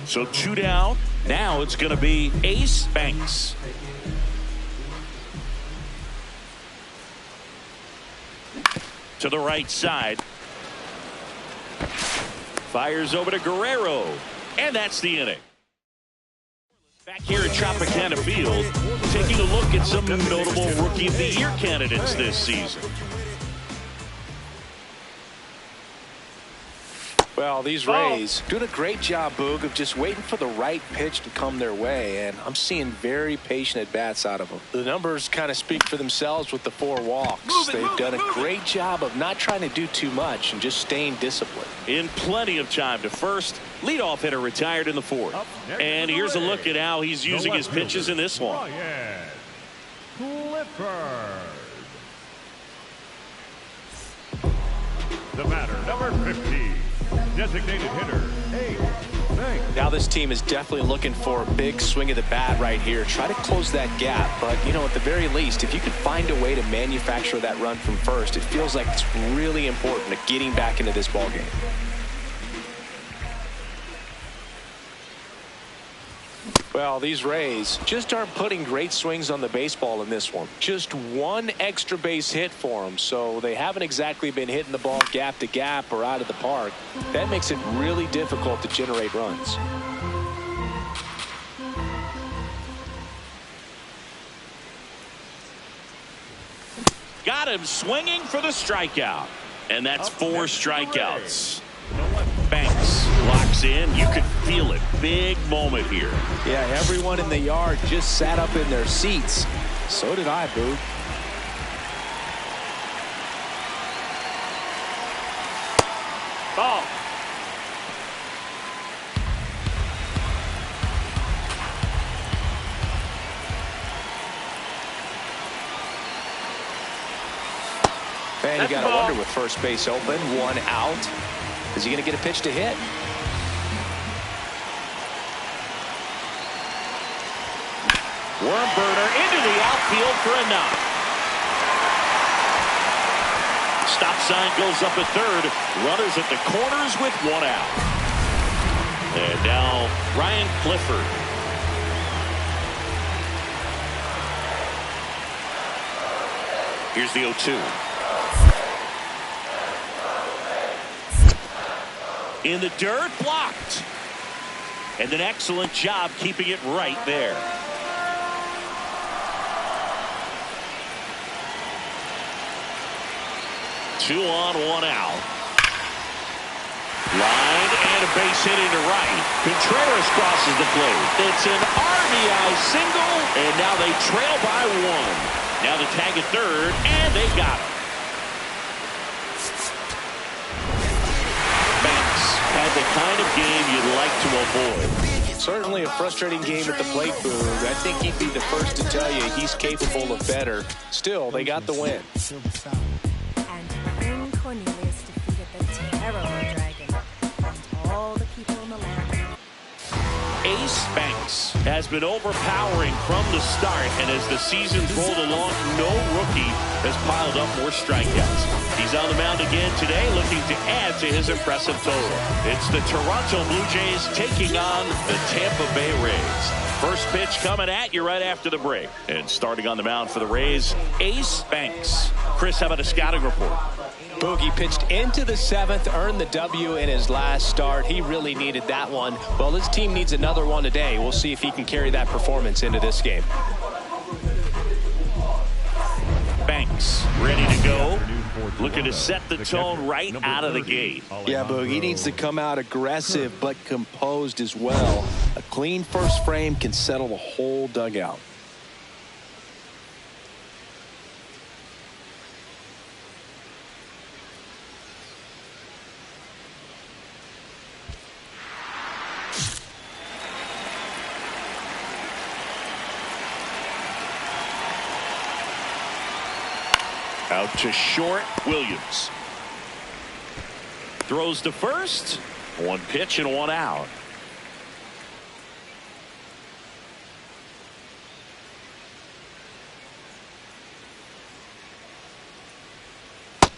So 2 down. Now it's going to be Ace Banks. To the right side. Fires over to Guerrero. And that's the inning. Back here at Tropicana Field, taking a look at some notable Rookie of the Year candidates this season. Well, these Rays doing a great job, Boog, of just waiting for the right pitch to come their way, and I'm seeing very patient at-bats out of them. The numbers kind of speak for themselves with the 4 walks. They've done a great job of not trying to do too much and just staying disciplined. In plenty of time to first. Leadoff hitter retired in the 4th. And here's a look at how he's using his pitches in this one. Clifford. The batter, number 50. Designated hitter, Ace Banks. Now this team is definitely looking for a big swing of the bat right here. Try to close that gap. But, you know, at the very least, if you could find a way to manufacture that run from first, it feels like it's really important to getting back into this ballgame. Well, these Rays just aren't putting great swings on the baseball in this one. Just one extra base hit for them, so they haven't exactly been hitting the ball gap to gap or out of the park. That makes it really difficult to generate runs. Got him swinging for the strikeout. And that's 4 strikeouts. Banks locks in. You could feel it. Big moment here. Yeah, everyone in the yard just sat up in their seats. So did I, Boo. Ball. Man, you got to wonder with first base open, 1 out. Is he going to get a pitch to hit? Worm burner into the outfield for a knock. Stop sign goes up at third. Runners at the corners with 1 out. And now Ryan Clifford. Here's the 0-2. In the dirt, blocked. And an excellent job keeping it right there. Two on, 1 out. Line and a base hit into right. Contreras crosses the plate. It's an RBI single, and now they trail by 1. Now the tag at third, and they got him. Banks had the kind of game you'd like to avoid. Certainly a frustrating game at the plate, Boog. I think he'd be the first to tell you he's capable of better. Still, they got the win. And King Cornelius defeated the terrible dragon and all the people in the land. Ace Banks has been overpowering from the start, and as the season's rolled along, no rookie has piled up more strikeouts. He's on the mound again today, looking to add to his impressive total. It's the Toronto Blue Jays taking on the Tampa Bay Rays. First pitch coming at you right after the break. And starting on the mound for the Rays, Ace Banks. Chris, how about a scouting report? Boogie pitched into the 7th, earned the W in his last start. He really needed that one. Well, his team needs another one today. We'll see if he can carry that performance into this game. Banks ready to go. Looking to set the tone right out of the gate. Yeah, Boog, he needs to come out aggressive but composed as well. A clean first frame can settle the whole dugout. Out to short, Williams. Throws to first. One pitch and one out.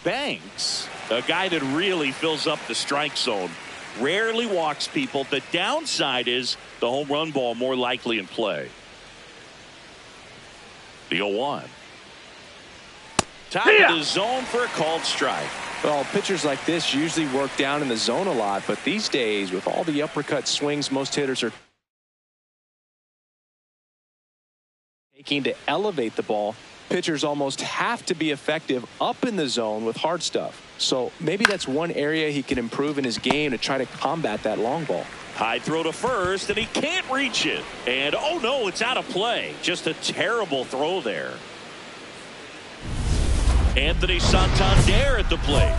Banks, a guy that really fills up the strike zone, rarely walks people. The downside is the home run ball more likely in play. The 0-1. Top of the zone for a called strike. Well, pitchers like this usually work down in the zone a lot, but these days, with all the uppercut swings most hitters are taking to elevate the ball, pitchers almost have to be effective up in the zone with hard stuff. So maybe that's one area he can improve in his game to try to combat that long ball. High throw to first, and he can't reach it. And, oh, no, it's out of play. Just a terrible throw there. Anthony Santander at the plate.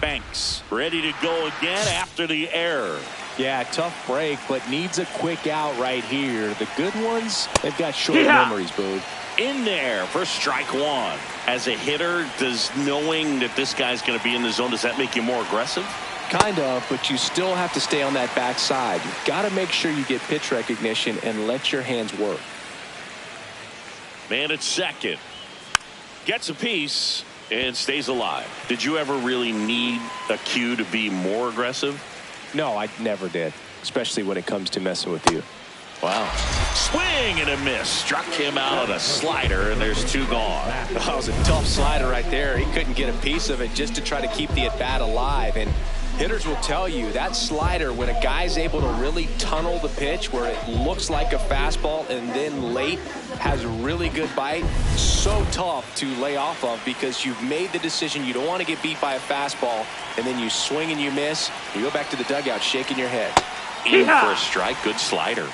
Banks ready to go again after the error. Yeah, tough break, but needs a quick out right here. The good ones, they've got short memories, Boog. In there for strike one. As a hitter, does knowing that this guy's going to be in the zone, does that make you more aggressive? Kind of, but you still have to stay on that backside. You've got to make sure you get pitch recognition and let your hands work. Man at second. Gets a piece and stays alive. Did you ever really need a cue to be more aggressive? No, I never did, especially when it comes to messing with you. Wow. Swing and a miss. Struck him out a slider, and there's two gone. That was a tough slider right there. He couldn't get a piece of it just to try to keep the at-bat alive. And hitters will tell you that slider, when a guy's able to really tunnel the pitch where it looks like a fastball and then late has a really good bite, so tough to lay off of because you've made the decision you don't want to get beat by a fastball, and then you swing and you miss. You go back to the dugout shaking your head. In for a strike. Good slider.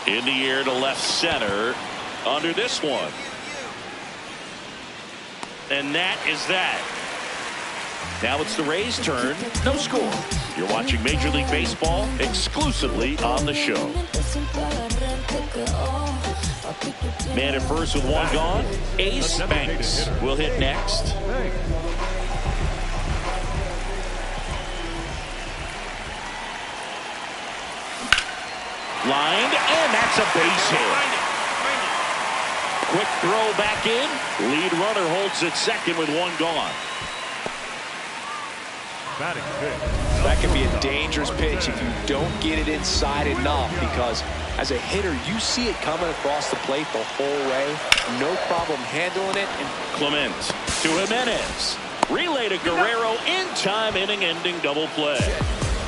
In the air to left center. Under this one. And that is that. Now it's the Rays' turn. No score. You're watching Major League Baseball exclusively on the show. Man at first with one gone. Ace Banks will hit next. Lined, and that's a base hit. Quick throw back in. Lead runner holds at second with one gone. That can be a dangerous pitch if you don't get it inside enough, because as a hitter, you see it coming across the plate the whole way. No problem handling it. And Clement to Jimenez. Relay to Guerrero in time, inning-ending double play.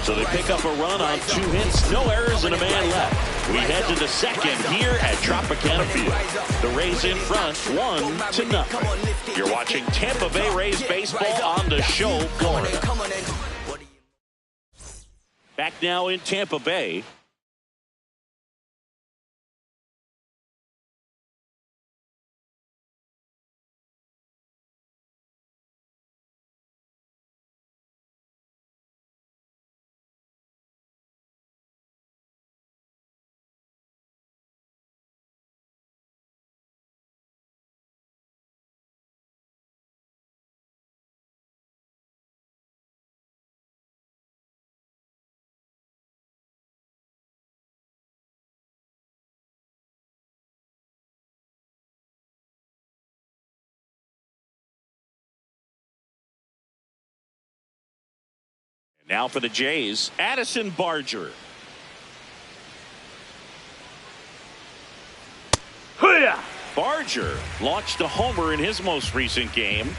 So they pick up a run on 2 hits, no errors, and a man left. We head to the second here at Tropicana Field. The Rays in front, 1-0. You're watching Tampa Bay Rays baseball on the show, Florida. now in Tampa Bay. Now for the Jays, Addison Barger. Barger launched a homer in his most recent game.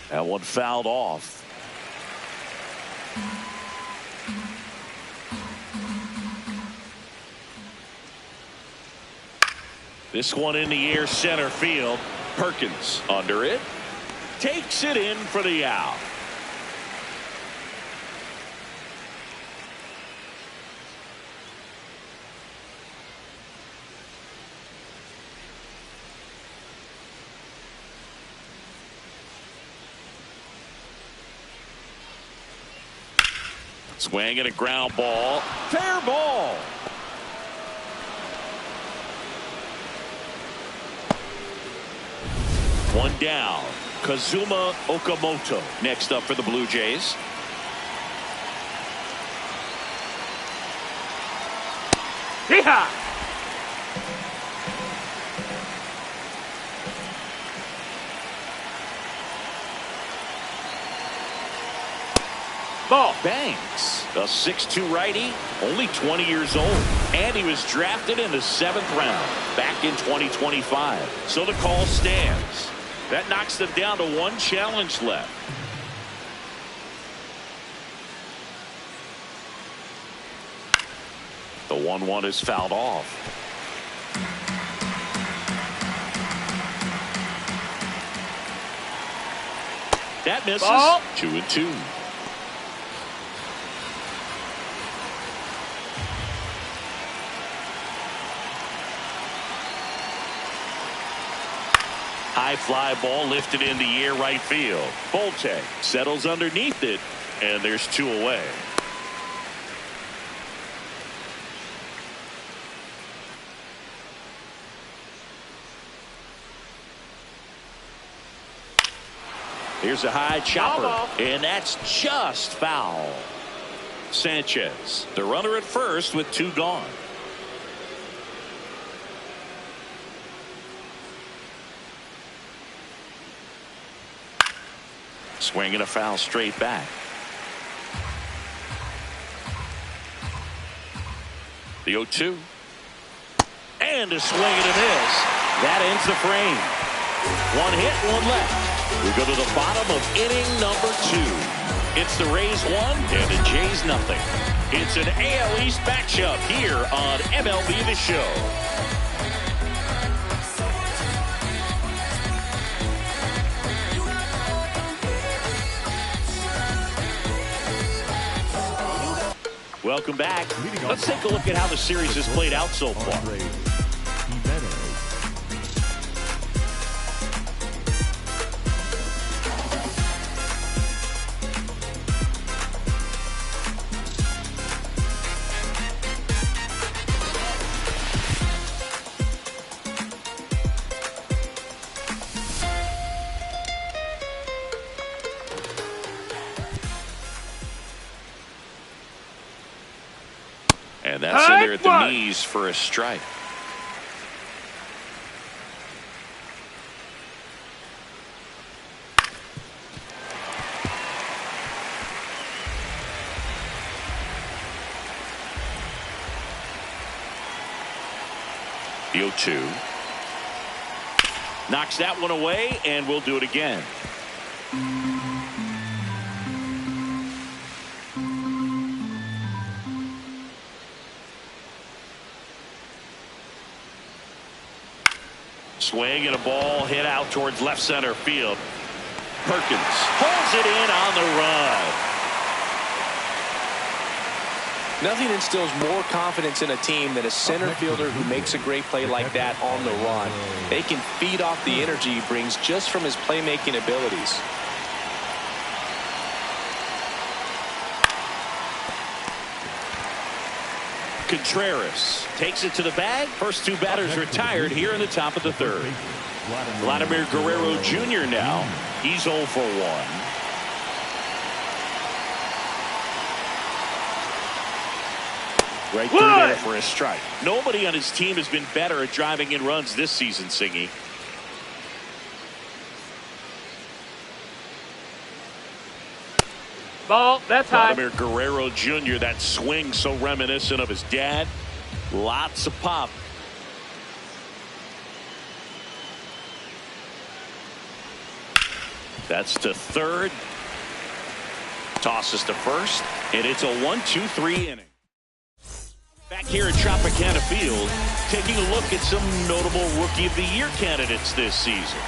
That one fouled off. This one in the air, center field. Perkins under it, takes it in for the out. Swing and a ground ball, fair ball. One down. Kazuma Okamoto next up for the Blue Jays. Yeehaw! Ball. Banks, a 6'2" righty, only 20 years old, and he was drafted in the 7th round back in 2025. So the call stands. That knocks them down to one challenge left. The 1-1 is fouled off. That misses. Ball. 2-2. High fly ball lifted in the air right field. Bolte settles underneath it, and there's 2 away. Here's a high chopper, and that's just foul. Sanchez, the runner at first with 2 gone. Swing and a foul straight back. The 0-2. And a swing and a miss. That ends the frame. 1 hit, 1 left. We go to the bottom of inning number 2. It's the Rays 1 and the Jays nothing. It's an AL East matchup here on MLB The Show. Welcome back. Let's take a look at how the series has played out so far. And that's in there at the knees for a strike. The 0-2. Knocks that one away, and we'll do it again. Swing and a ball hit out towards left center field. Perkins holds it in on the run. Nothing instills more confidence in a team than a center fielder who makes a great play like that on the run. They can feed off the energy he brings just from his playmaking abilities. Contreras takes it to the bag. First two batters retired here in the top of the third. Vladimir Guerrero Jr. now. He's 0 for 1. Right through there for a strike. Nobody on his team has been better at driving in runs this season, Singy. Ball, that's high. Vladimir Guerrero Jr., that swing so reminiscent of his dad. Lots of pop. That's to third. Tosses to first. And it's a 1-2-3 inning. Back here at Tropicana Field, taking a look at some notable Rookie of the Year candidates this season.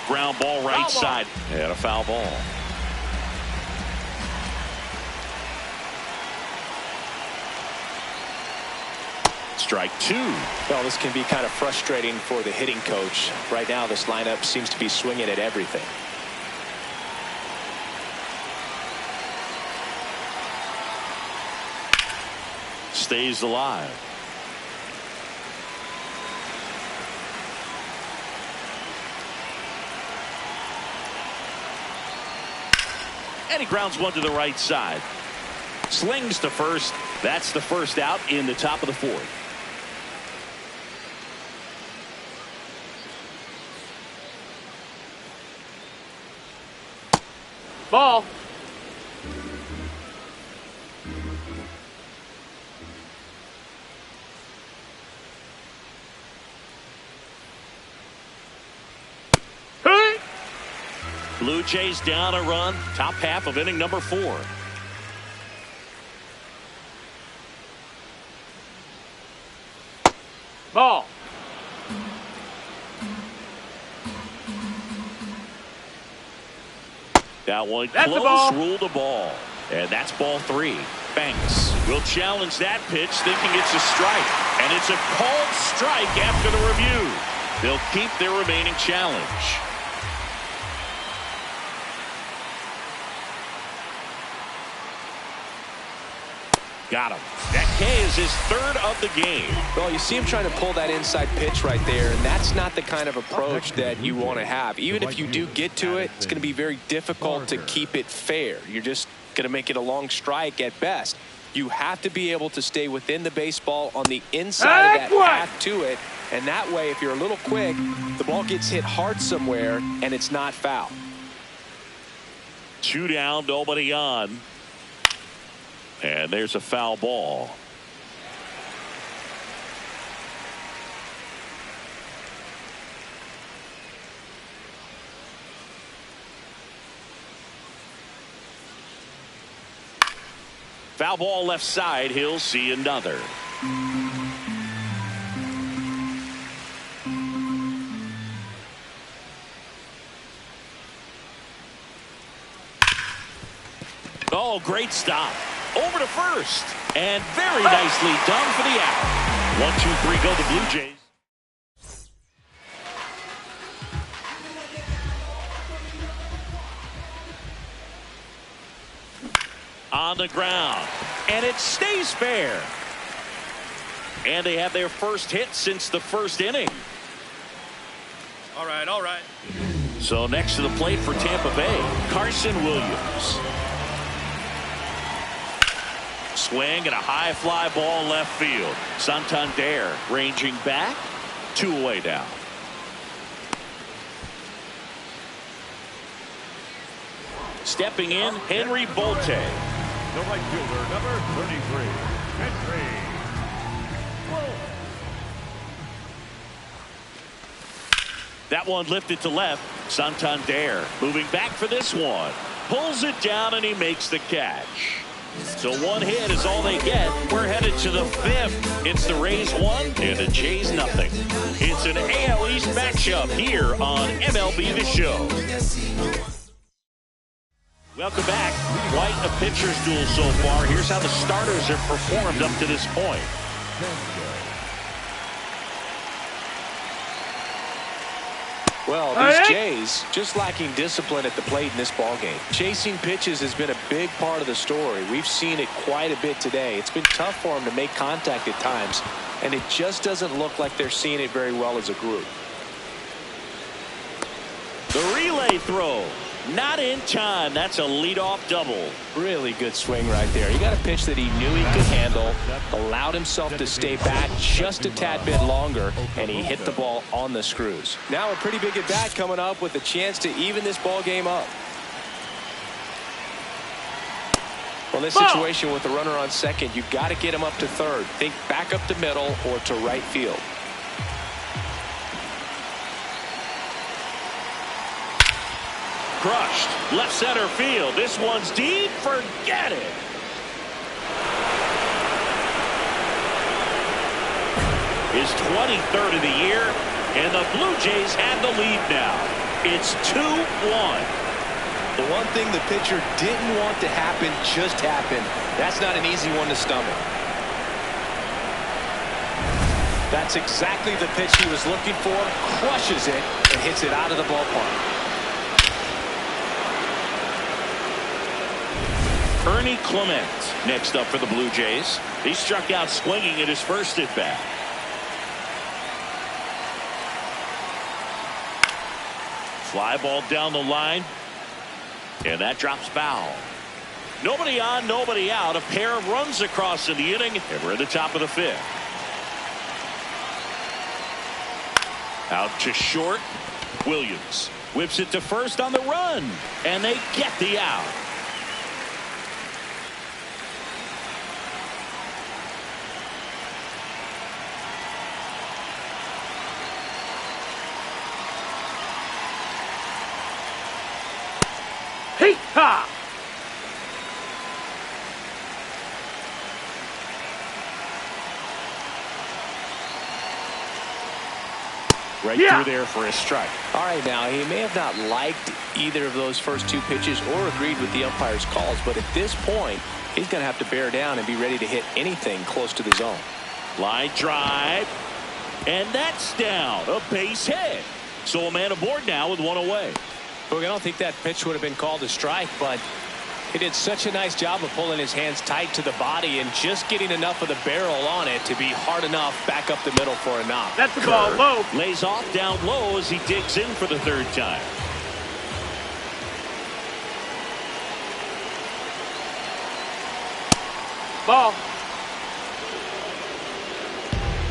Ground ball right side. And a foul ball. Strike two. Well, this can be kind of frustrating for the hitting coach. Right now, this lineup seems to be swinging at everything. Stays alive. And he grounds one to the right side. Slings to first. That's the first out in the top of the fourth. Ball. Blue Jays down a run. Top half of inning number 4. Ball. That one That's close, the ball. ruled a ball. And that's ball 3. Banks will challenge that pitch, thinking it's a strike. And it's a called strike after the review. They'll keep their remaining challenge. Got him. That K is his third of the game. Well, you see him trying to pull that inside pitch right there, and that's not the kind of approach that you want to have. Even if you do get to it, it's going to be very difficult to keep it fair. You're just going to make it a long strike at best. You have to be able to stay within the baseball on the inside of that path to it, and that way, if you're a little quick, the ball gets hit hard somewhere, and it's not foul. 2 down, nobody on. And there's a foul ball. Foul ball left side. He'll see another. Oh, great stop. Over to first. And very nicely done for the out. 1-2-3 go the Blue Jays. On the ground. And it stays fair. And they have their first hit since the first inning. All right, all right. So next to the plate for Tampa Bay, Carson Williams. Swing and a high fly ball left field. Santander ranging back. 2 away now. Stepping in, Henry Bolte. The right fielder, number 33, Henry. That one lifted to left. Santander moving back for this one. Pulls it down and he makes the catch. So one hit is all they get. We're headed to the fifth. It's the Rays 1 and the Jays nothing. It's an AL East matchup here on MLB The Show. Welcome back. Quite a pitcher's duel so far. Here's how the starters have performed up to this point. Well, these Jays just lacking discipline at the plate in this ballgame. Chasing pitches has been a big part of the story. We've seen it quite a bit today. It's been tough for them to make contact at times, and it just doesn't look like they're seeing it very well as a group. The relay throw. Not in time. That's a leadoff double. Really good swing right there. He got a pitch that he knew he could handle, allowed himself to stay back just a tad bit longer, and he hit the ball on the screws. Now a pretty big at bat coming up with a chance to even this ball game up. Well, in this situation with the runner on second, you've got to get him up to third. Think back up the middle or to right field. Crushed. Left center field. This one's deep. Forget it. His 23rd of the year, and the Blue Jays have the lead now. It's 2-1. The one thing the pitcher didn't want to happen just happened. That's not an easy one to stomach. That's exactly the pitch he was looking for. Crushes it and hits it out of the ballpark. Ernie Clement next up for the Blue Jays. He struck out swinging at his first at bat. Fly ball down the line, and that drops foul. Nobody on, nobody out. A pair of runs across in the inning, and we're at the top of the fifth. Out to short. Williams whips it to first on the run, and they get the out. Hey-ha! Right through there for a strike. All right, now, he may have not liked either of those first two pitches or agreed with the umpire's calls, but at this point, he's going to have to bear down and be ready to hit anything close to the zone. Line drive, and that's down. A base hit. So a man aboard now with one away. Look, I don't think that pitch would have been called a strike, but he did such a nice job of pulling his hands tight to the body and just getting enough of the barrel on it to be hard enough back up the middle for a knock. That's the ball low. Lays off down low as he digs in for the third time. Ball.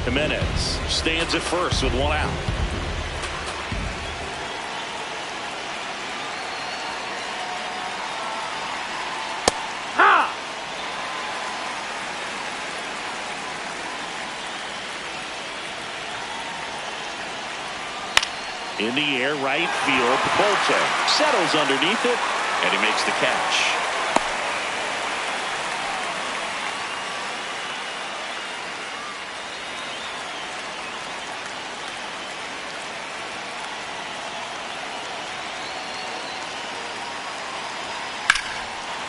Jimenez stands at first with one out. In the air, right field. Bolton settles underneath it, and he makes the catch.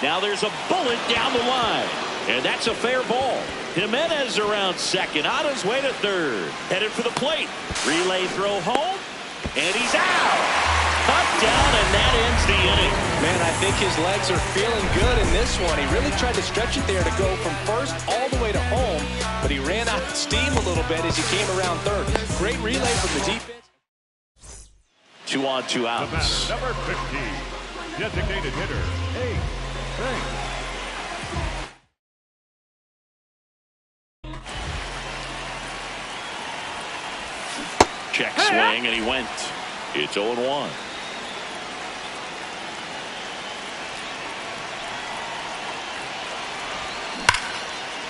Now there's a bullet down the line, and that's a fair ball. Jimenez around second, on his way to third. Headed for the plate. Relay throw home, and he's out. Up, down, and that ends the inning. Man, I think his legs are feeling good in this one. He really tried to stretch it there to go from first all the way to home, but he ran out of steam a little bit as he came around third. Great relay from the defense. 2 on, 2 outs. The batter, number 15, designated hitter, Banks. Check swing, and he went. It's 0-1.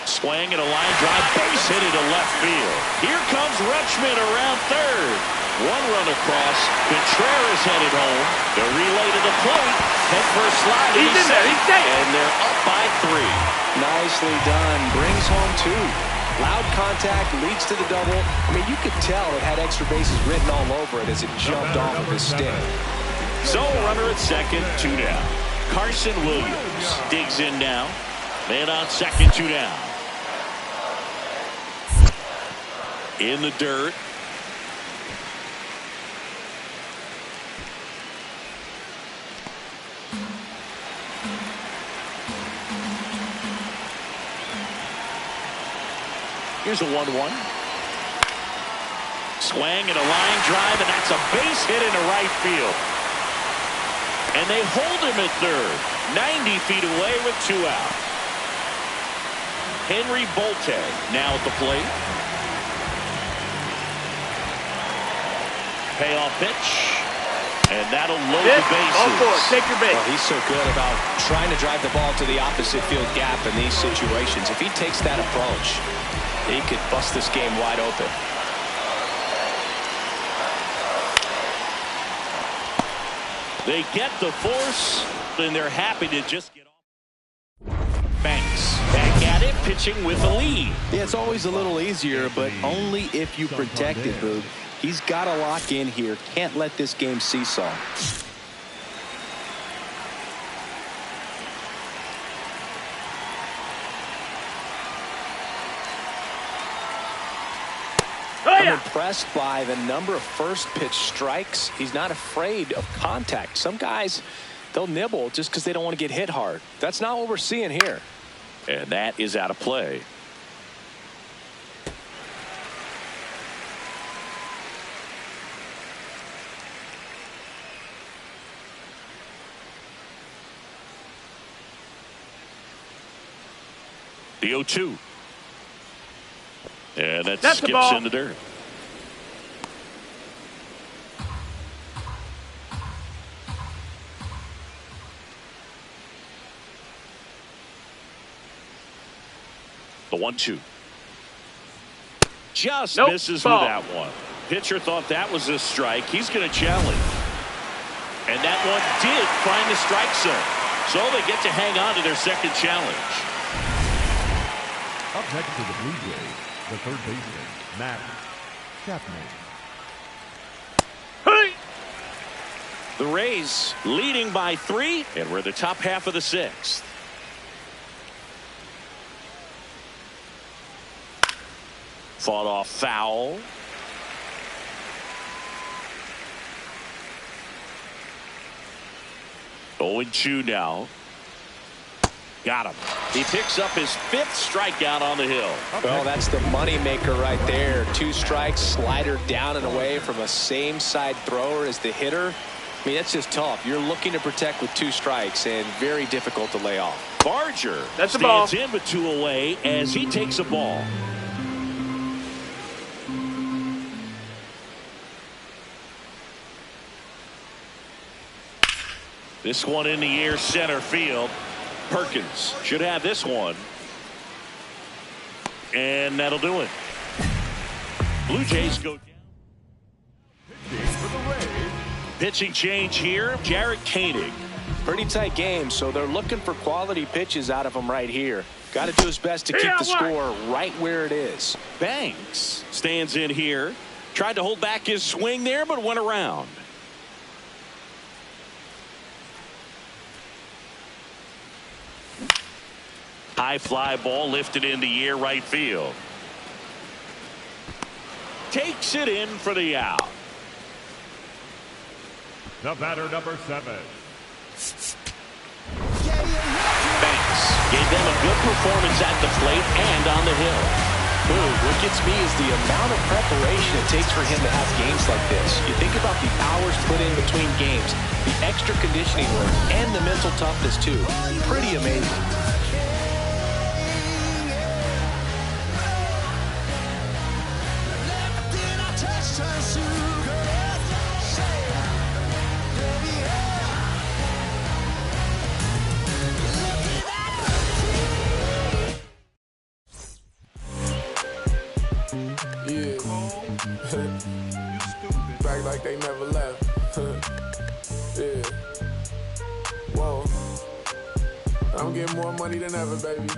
Swing and a line drive, base hit into left field. Here comes Rutschman around third. One run across. Contreras headed home. The relay to the plate. Head first slide. He's in there. He's safe. And they're up by 3. Nicely done. Brings home 2. Loud contact, leads to the double. I mean, you could tell it had extra bases written all over it as it jumped off of his stick. So runner at second, 2 down. Carson Williams digs in now. Man on second, 2 down. In the dirt. Here's a 1-1. Swing and a line drive, and that's a base hit into right field. And they hold him at third, 90 feet away with 2 out. Henry Bolte now at the plate. Payoff pitch. And that'll load the bases. All four. Take your base. Well, he's so good about trying to drive the ball to the opposite field gap in these situations. If he takes that approach, he could bust this game wide open. They get the force, and they're happy to just get off. Banks back at it, pitching with a lead. Yeah, it's always a little easier, but only if you protect it, Boog. He's got to lock in here. Can't let this game seesaw. I'm impressed by the number of first pitch strikes. He's not afraid of contact. Some guys, they'll nibble just because they don't want to get hit hard. That's not what we're seeing here. And that is out of play. The 0-2. And that That's skips in the dirt. The 1-2. Just misses with that one. Pitcher thought that was a strike. He's going to challenge. And that one did find the strike zone. So they get to hang on to their second challenge. Up next to the Blue Jays, the third baseman, Matt Chapman. Hey! The Rays leading by 3, and we're the top half of the 6th. Fought off foul. Oh, 0-2 now. Got him. He picks up his 5th strikeout on the hill. Well, that's the money maker right there. 2 strikes, slider down and away from a same side thrower as the hitter. I mean, that's just tough. You're looking to protect with 2 strikes and very difficult to lay off. Barger That's a ball. stands in with 2 away as he takes a ball. This one in the air, center field. Perkins should have this one. And that'll do it. Blue Jays go down. Pitching change here, Jarrett Koenig. Pretty tight game, so they're looking for quality pitches out of him right here. Got to do his best to keep the score right where it is. Banks stands in here. Tried to hold back his swing there, but went around. High fly ball lifted in the air, right field. Takes it in for the out. The batter, number 7. Banks gave them a good performance at the plate and on the hill. Ooh, what gets me is the amount of preparation it takes for him to have games like this. You think about the hours put in between games, the extra conditioning work, and the mental toughness too. Pretty amazing. Back like they never left. Yeah. whoa. I'm getting more money than ever, baby.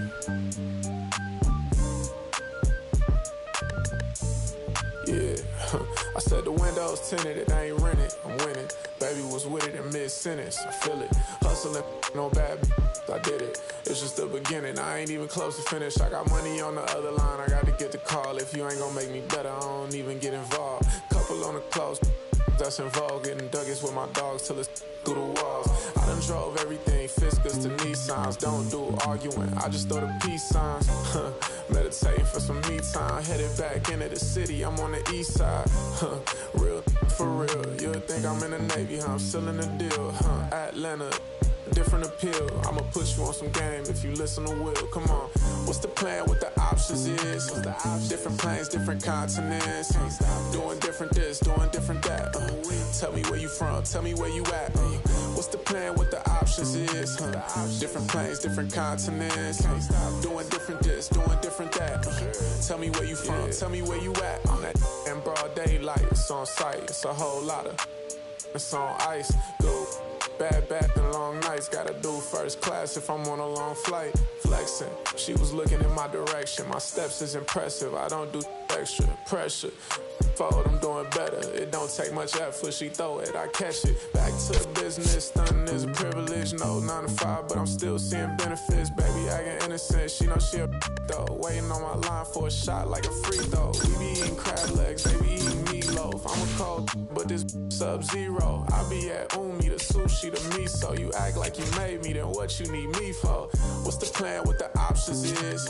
Yeah, I said the windows tinted, it ain't rented, I'm winning. Baby was with it in mid-sentence, I feel it. Hustling, no bad, I did it. It's just the beginning, I ain't even close to finish. I got money on the other line, I got to get the call. If you ain't gonna make me better, I don't even get involved. Couple on the close, that's involved. Getting Douglas with my dogs till it's through the walls. I done drove everything, Fiskars to Nissans. Don't do arguing, I just throw the peace signs. Meditating for some me time. Headed back into the city, I'm on the east side. Real for real, you'll think I'm in the Navy, huh? I'm still in the deal, Atlanta, different appeal. I'ma put you on some game if you listen to Will. Come on, what's the plan? What the options is? Different planes, different continents. Doing different this, doing different that. Tell me where you from, tell me where you at. What's the plan? What the options is? Different planes, different continents. Doing different this, doing different that. Tell me where you from, tell me where you at. I'm that in broad daylight, it's on sight. It's a whole lot of, it's on ice. Go. Bad back and long nights, gotta do first class if I'm on a long flight. Flexing, she was looking in my direction. My steps is impressive, I don't do extra pressure. Forward, I'm doing better. It don't take much effort, she throw it, I catch it. Back to the business, stunning is a privilege. No 9 to 5, but I'm still seeing benefits. Baby, acting innocent, she know she a though. Waiting on my line for a shot like a free throw. We be eating crab legs, they be eating meatloaf. I'm a cold, but this sub-zero. I be at Umi, the sushi, the miso. You act like you made me, then what you need me for? What's the plan? What the options is?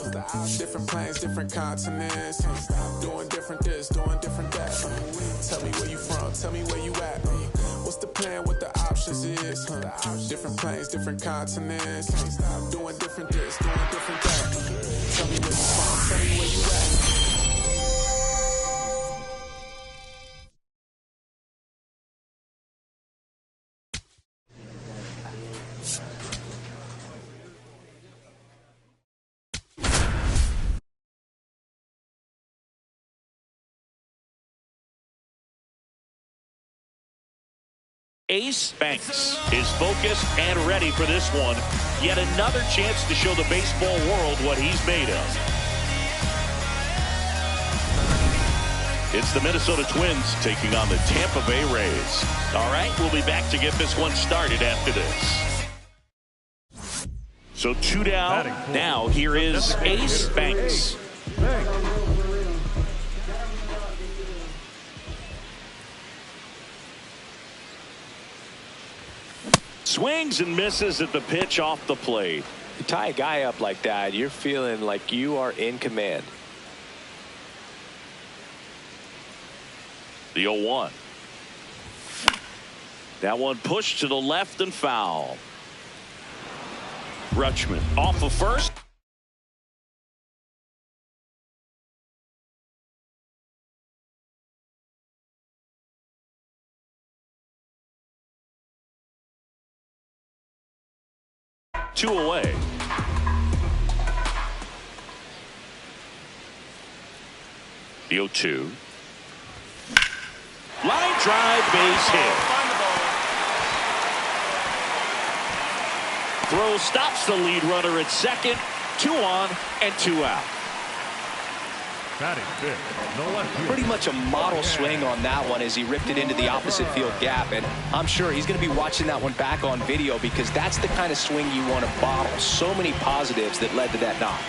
Different planes, different continents. Doing different this, doing different that. Tell me where you from, tell me where you at. What's the plan? What the options is? Different planes, different continents. Doing different this, doing different that. Tell me where you from, tell me where you at. Ace Banks is focused and ready for this one. Yet another chance to show the baseball world what he's made of. It's the Minnesota Twins taking on the Tampa Bay Rays. All right, we'll be back to get this one started after this. So 2 down. Now here is Ace Banks. Swings and misses at the pitch off the plate. You tie a guy up like that, you're feeling like you are in command. The 0-1. That one pushed to the left and foul. Rutschman off of first. Two away. The 0-2. Line drive, base hit. Throw stops the lead runner at second. 2 on and 2 out. Pretty much a model swing on that one as he ripped it into the opposite field gap, and I'm sure he's going to be watching that one back on video because that's the kind of swing you want to bottle. So many positives that led to that knock.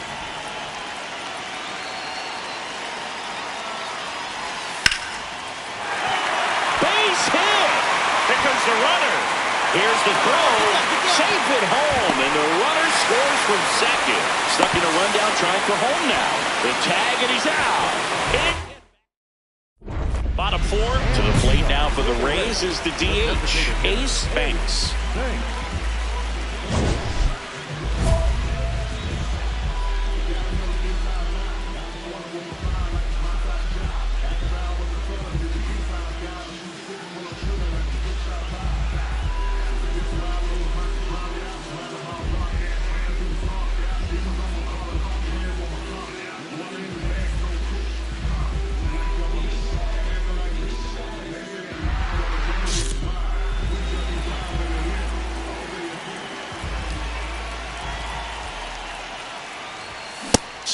Base hit. Here comes the runner. Here's the throw. Safe at home, and the runner scores from second. Stuck in a rundown trying for home now. The tag, and he's out. Bottom 4 to the plate now for the Rays is the DH, Ace Banks.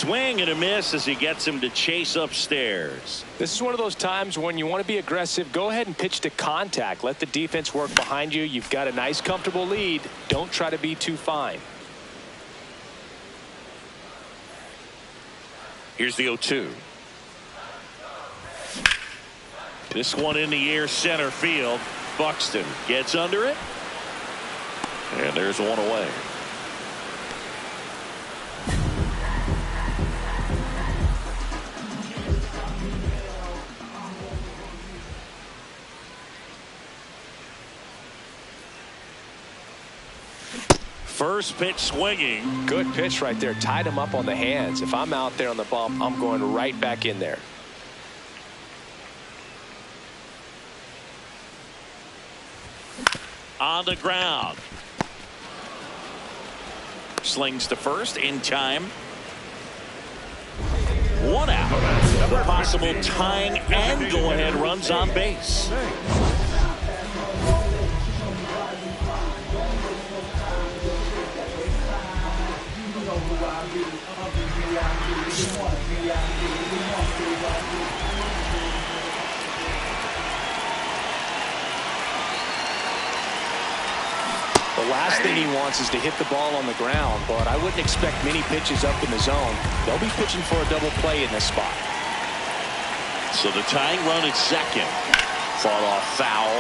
Swing and a miss as he gets him to chase upstairs. This is one of those times when you want to be aggressive. Go ahead and pitch to contact. Let the defense work behind you. You've got a nice, comfortable lead. Don't try to be too fine. Here's the 0-2. This one in the air, center field. Buxton gets under it. And there's one away. First pitch swinging. Good pitch right there. Tied him up on the hands. If I'm out there on the bump, I'm going right back in there. On the ground. Slings to first in time. One out. The possible tying and go-ahead runs on base. The last thing he wants is to hit the ball on the ground, but I wouldn't expect many pitches up in the zone. They'll be pitching for a double play in this spot. So the tying run at second. Fought off foul.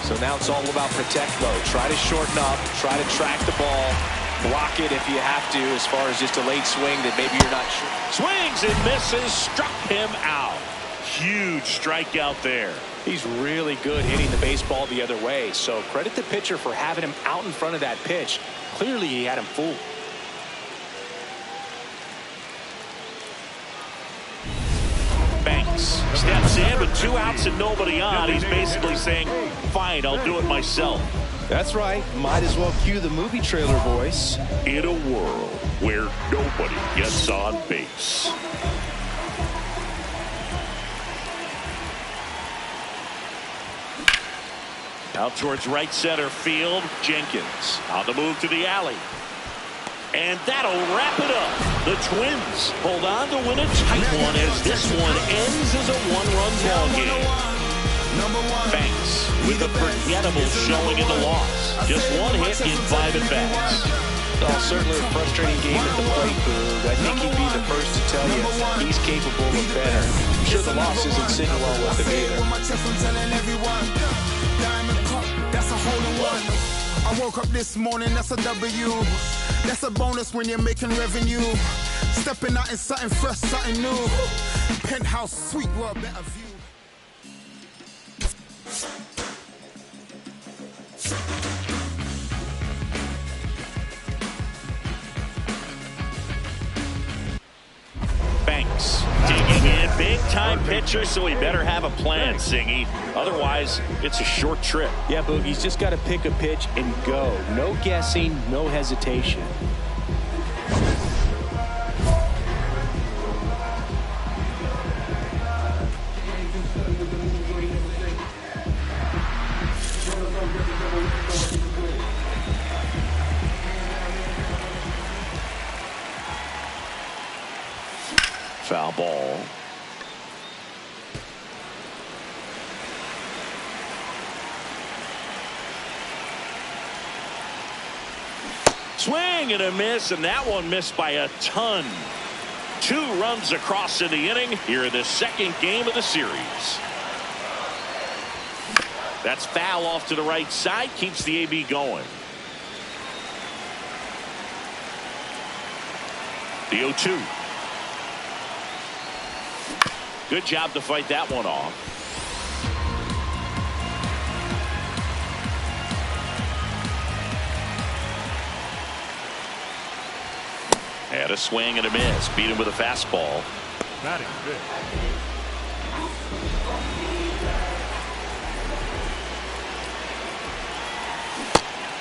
So now it's all about protect mode. Try to shorten up, try to track the ball, block it if you have to, as far as just a late swing that maybe you're not sure. Swings and misses, struck him out. Huge strikeout there. He's really good hitting the baseball the other way, so credit the pitcher for having him out in front of that pitch. Clearly he had him fooled. Banks steps in with 2 outs and nobody on. He's basically saying, fine, I'll do it myself. That's right. Might as well cue the movie trailer voice. In a world where nobody gets on base. Out towards right center field. Jenkins on the move to the alley. And that'll wrap it up. The Twins hold on to win a tight one as this one ends as a 1-run ball game. Banks with a forgettable showing in the loss. Just 1 hit in 5 at-bats. Well, certainly a frustrating game at the plate, Boog. I think he'd be the first to tell you he's capable of better. I'm sure the loss isn't sitting well with him either. That's a hole-in-one. I woke up this morning, that's a W. That's a bonus when you're making revenue. Stepping out in something fresh, something new. Penthouse suite, world better view. Banks digging in, big-time pitcher, so he better have a plan, Singy. Otherwise, it's a short trip. Yeah, Boog, he's just got to pick a pitch and go. No guessing, no hesitation. Foul ball. Swing and a miss, and that one missed by a ton. 2 runs across in the inning here in the second game of the series. That's foul off to the right side, keeps the AB going. The 0-2. Good job to fight that one off. And a swing and a miss. Beat him with a fastball. Batting fifth.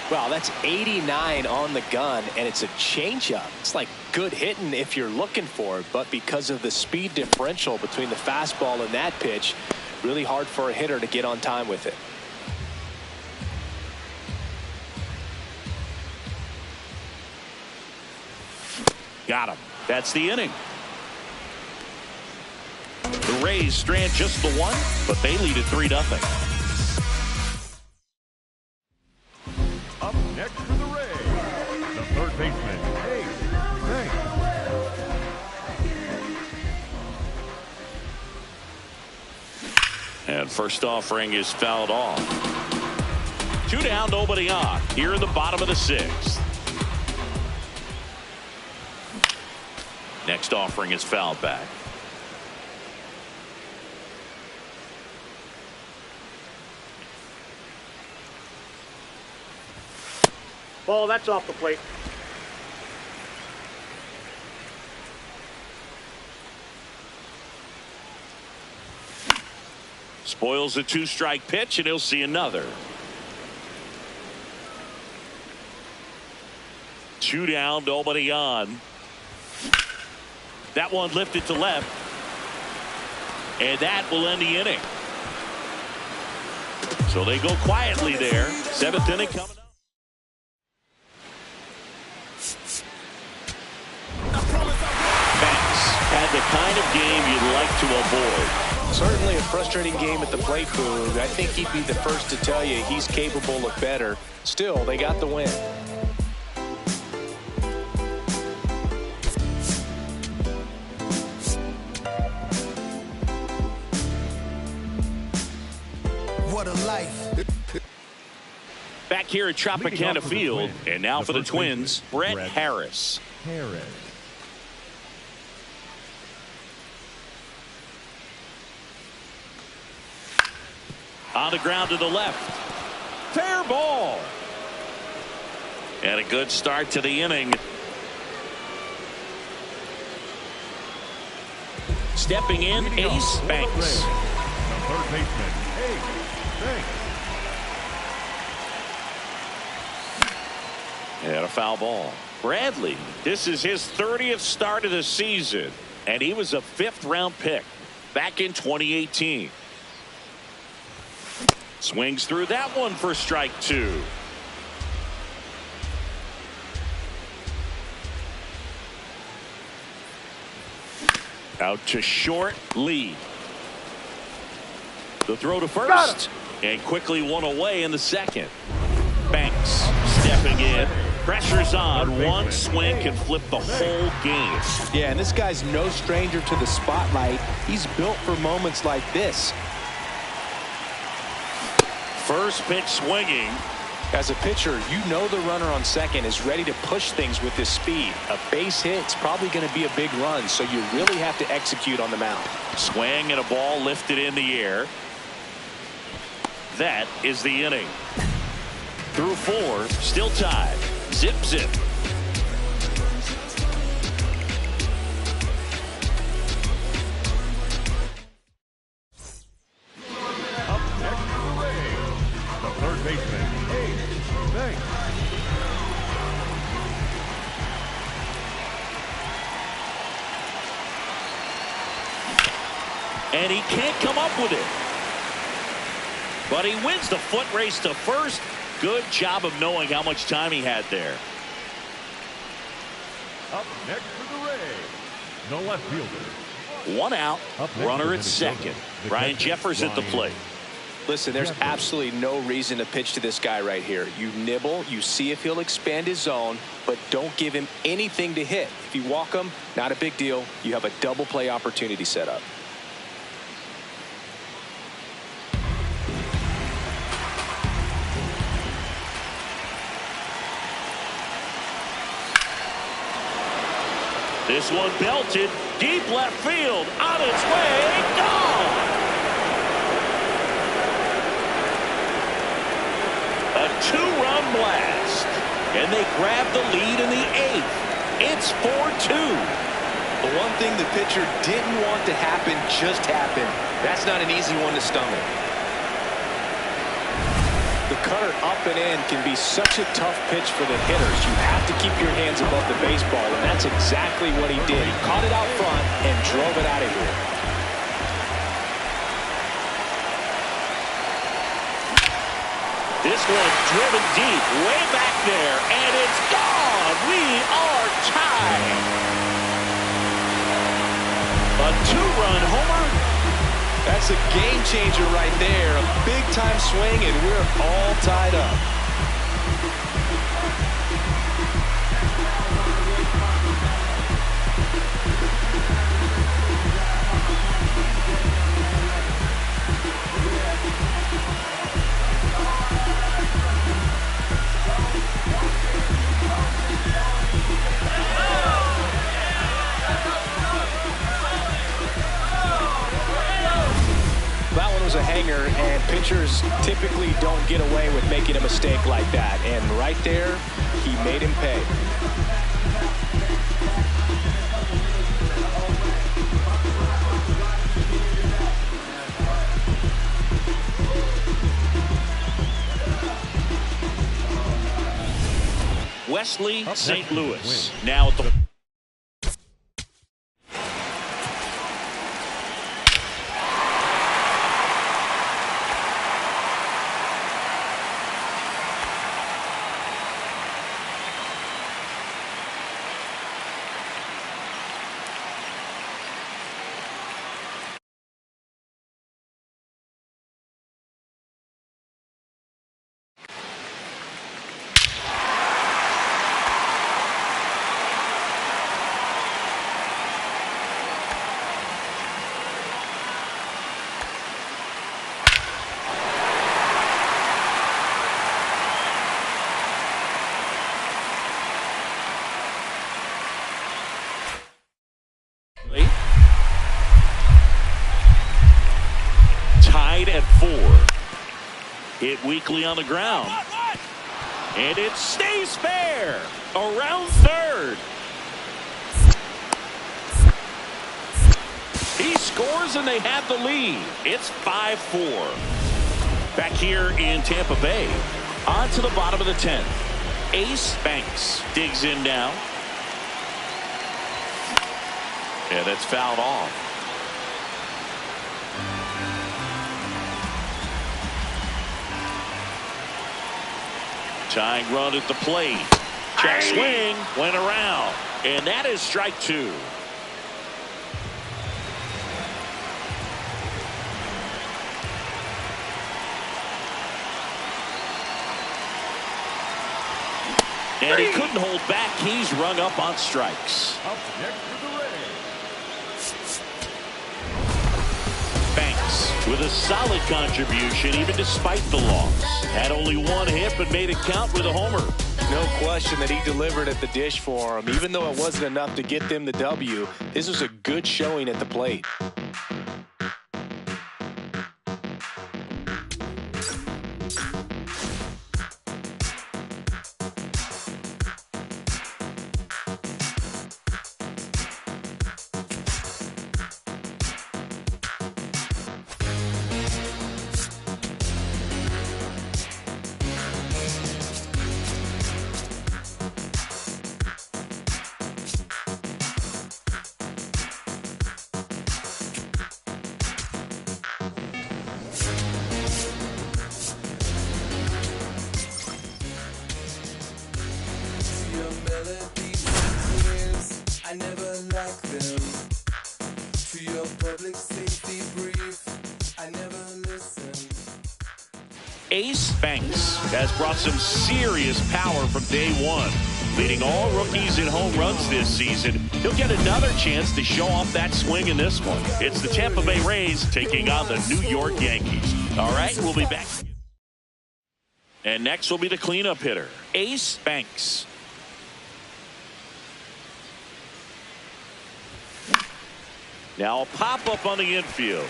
Wow, that's 89 on the gun, and it's a changeup. It's like good hitting if you're looking for it, but because of the speed differential between the fastball and that pitch, really hard for a hitter to get on time with it. Got him. That's the inning. The Rays strand just the one, but they lead it 3-0. Up next for the Rays, the third baseman, Banks. And first offering is fouled off. 2 down, nobody on. Here in the bottom of the 6th. Next offering is fouled back. Ball, that's off the plate. Spoils a 2-strike pitch, and he'll see another. 2 down, nobody on. That one lifted to left. And that will end the inning. So they go quietly there. 7th inning coming up. Banks had the kind of game you'd like to avoid. Certainly a frustrating game at the plate, Boog. I think he'd be the first to tell you he's capable of better. Still, they got the win. What a life. Back here at Tropicana Field, and now for the Twins, Brett Harris. On the ground to the left. Fair ball. And a good start to the inning. Stepping in, Ace Banks. The third baseman, Ace Banks. And a foul ball. Bradley, this is his 30th start of the season, and he was a 5th-round pick back in 2018. Swings through that one for strike 2. Out to short, Lee. The throw to first, and quickly one away in the 2nd. Banks stepping in. Pressure's on. One swing can flip the whole game. Yeah, and this guy's no stranger to the spotlight. He's built for moments like this. First pitch swinging. As a pitcher, you know the runner on second is ready to push things with his speed. A base hit's probably going to be a big run, so you really have to execute on the mound. Swing and a ball lifted in the air. That is the inning. Through 4, still tied. Zip, zip. Up next for the Rays, the third baseman, Ace Banks. And he can't come up with it. But he wins the foot race to first. Good job of knowing how much time he had there. Up next for the Rays, the left fielder. 1 out, runner at second. Ryan Jeffers at the plate. Listen, there's absolutely no reason to pitch to this guy right here. You nibble, you see if he'll expand his zone, but don't give him anything to hit. If you walk him, not a big deal. You have a double play opportunity set up. This one belted deep left field, on its way, gone. A 2-run blast, and they grab the lead in the 8th. It's 4-2. The one thing the pitcher didn't want to happen just happened. That's not an easy one to stomach. The cutter up and in can be such a tough pitch for the hitters. You have to keep your hands above the baseball, and that's exactly what he did. He caught it out front and drove it out of here. This one driven deep, way back there, and it's gone. We are tied. A two-run homer. That's a game changer right there. A big-time swing, and we're all tied up. That one was a hanger, and pitchers typically don't get away with making a mistake like that. And right there, he made him pay. Wesley St. Louis now at the tied at 4. Hit weakly on the ground. And it stays fair. Around third. He scores and they have the lead. It's 5-4. Back here in Tampa Bay. On to the bottom of the 10th. Ace Banks digs in now. Yeah, that's fouled off. Tying run at the plate. Check swing. Went around. And that is strike 2. And he couldn't hold back. He's rung up on strikes. Up next for the Rays. Banks with a solid contribution even despite the loss. Had only one hit but made it count with a homer. No question that he delivered at the dish for him. Even though it wasn't enough to get them the W, this was a good showing at the plate. I never like them. To your public safety brief, I never listen. Ace Banks has brought some serious power from day one, leading all rookies in home runs this season. He'll get another chance to show off that swing in this one. It's the Tampa Bay Rays taking on the New York Yankees. All right, we'll be back. And next will be the cleanup hitter, Ace Banks. Now a pop-up on the infield.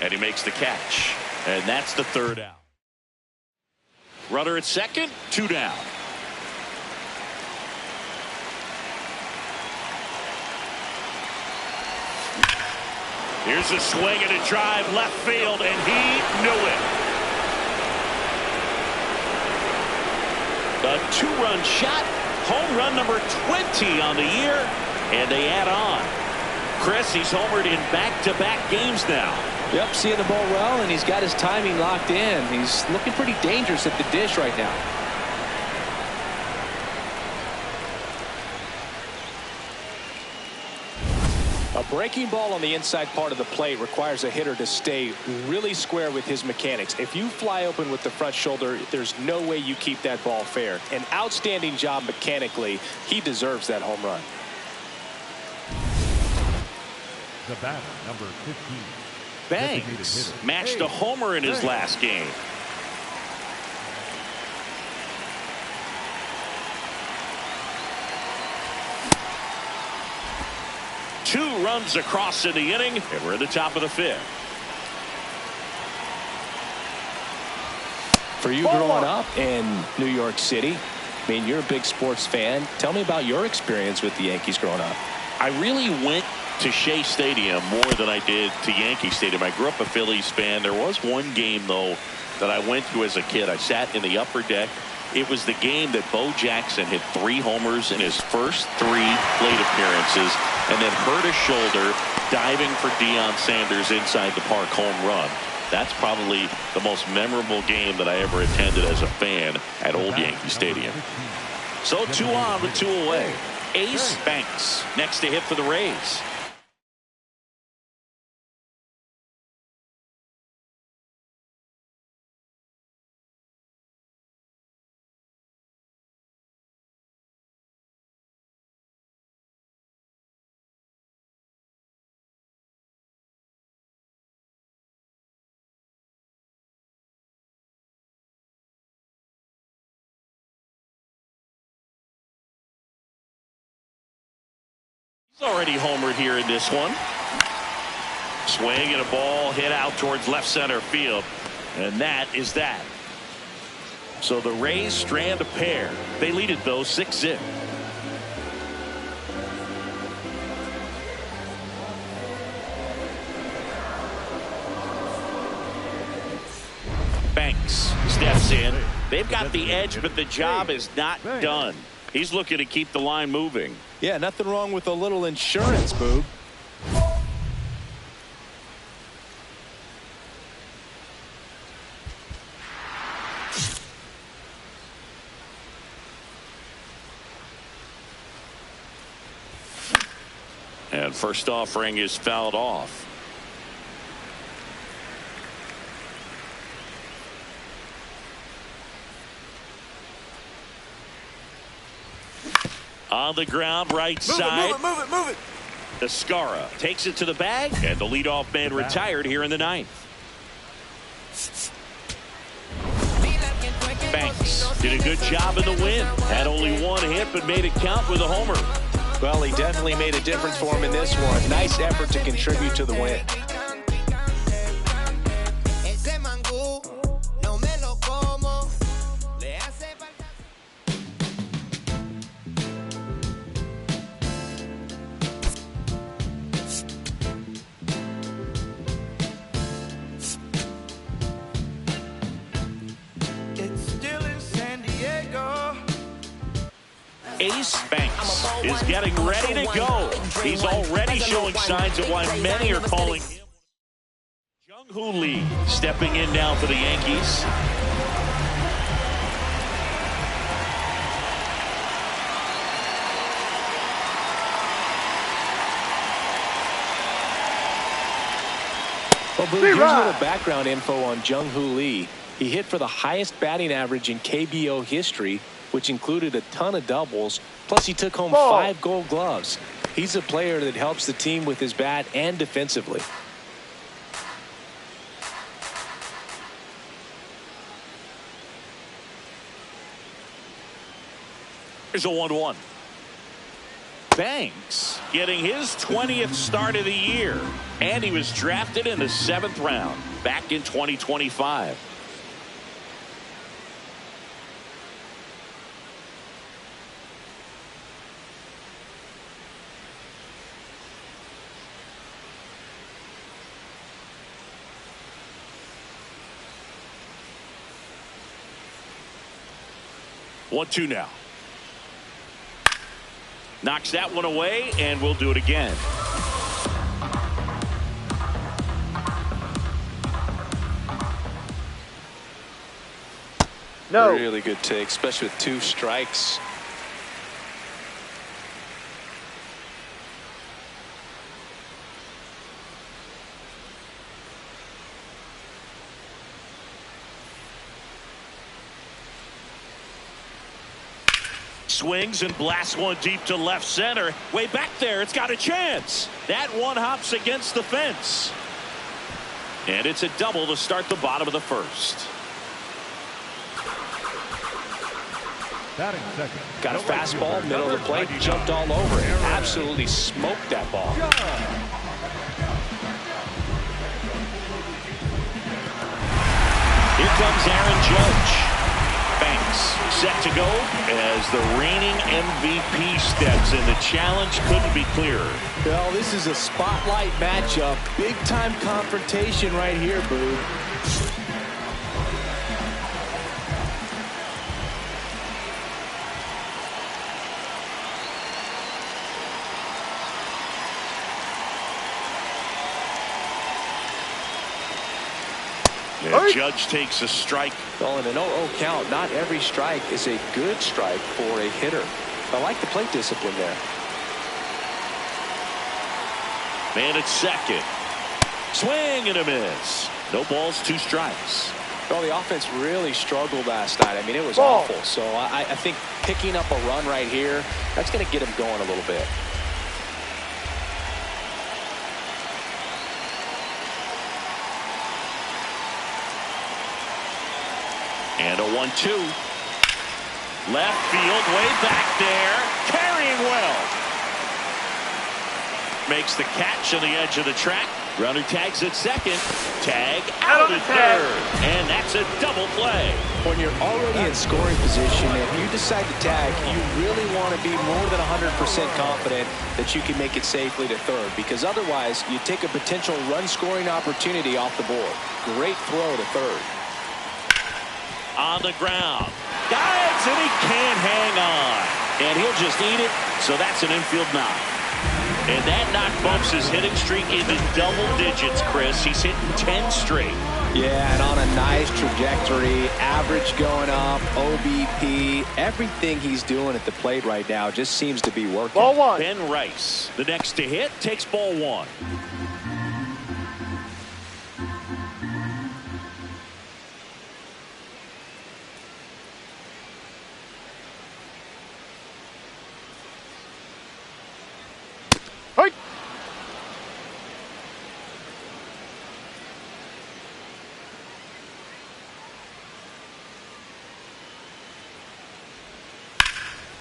And he makes the catch. And that's the third out. Runner at second, 2 down. Here's a swing and a drive left field, and he knew it. A 2-run shot, home run number 20 on the year, and they add on. Chris, he's homered in back-to-back games now. Yep, seeing the ball well, and he's got his timing locked in. He's looking pretty dangerous at the dish right now. A breaking ball on the inside part of the plate requires a hitter to stay really square with his mechanics. If you fly open with the front shoulder, there's no way you keep that ball fair. An outstanding job mechanically. He deserves that home run. The batter, number 15. Banks matched a homer in his last game. Two runs across in the inning, and we're at the top of the 5th. For you growing up in New York City, I mean, you're a big sports fan. Tell me about your experience with the Yankees growing up. I really went to Shea Stadium more than I did to Yankee Stadium. I grew up a Phillies fan. There was one game, though, that I went to as a kid. I sat in the upper deck. It was the game that Bo Jackson hit 3 homers in his first 3 plate appearances and then hurt his shoulder diving for Deion Sanders inside the park home run. That's probably the most memorable game that I ever attended as a fan at Old Yankee Stadium. So 2 on with 2 away. Ace Banks next to hit for the Rays. He's already homered here in this one. Swing and a ball hit out towards left center field. And that is that. So the Rays strand a pair. They lead it, though, 6-0. Banks steps in. They've got the edge, but the job is not done. He's looking to keep the line moving. Yeah, nothing wrong with a little insurance, Boog. And first offering is fouled off. On the ground, right side. Move it. Escara takes it to the bag, and the leadoff man retired here in the 9th. Banks did a good job in the win. Had only 1 hit, but made it count with a homer. Well, he definitely made a difference for him in this one. Nice effort to contribute to the win. Ace Banks is getting ready to go. He's already showing signs of why many are calling him. Jung-Hoo Lee stepping in now for the Yankees. Well, Boo, here's a little background info on Jung-Hoo Lee. He hit for the highest batting average in KBO history, which included a ton of doubles. Plus, he took home 5 Gold Gloves. He's a player that helps the team with his bat and defensively. Here's a 1-1. Banks getting his 20th start of the year. And he was drafted in the 7th round back in 2025. One, 2 now. Knocks that one away, and we'll do it again. No. Really good take, especially with 2 strikes. swings and blasts one deep to left center. Way back there, it's got a chance. That one hops against the fence. And it's a double to start the bottom of the first. Batting second. Got a fastball, middle of the plate, jumped all over it. Absolutely smoked that ball. Here comes Aaron Judge. Banks set to go as the reigning MVP steps in. The challenge couldn't be clearer. Well, this is a spotlight matchup. Big time confrontation right here, Boo. And Judge takes a strike. Well, in an 0-0 count, not every strike is a good strike for a hitter. I like the plate discipline there. Man at second. Swing and a miss. No balls, 2 strikes. Well, the offense really struggled last night. I mean, it was awful. So I think picking up a run right here, that's going to get him going a little bit. And a 1-2. Left field, way back there. Carrying well. Makes the catch on the edge of the track. Runner tags at second. Tag out at third. And that's a double play. When you're already in scoring position, if you decide to tag, you really want to be more than 100% confident that you can make it safely to third. Because otherwise, you take a potential run-scoring opportunity off the board. Great throw to third. On the ground. Dives, and he can't hang on. And he'll just eat it, so that's an infield knock. And that knock bumps his hitting streak into double digits, Chris. He's hitting 10 straight. Yeah, and on a nice trajectory. Average going up, OBP. Everything he's doing at the plate right now just seems to be working. Ball 1. Ben Rice, the next to hit, takes ball 1.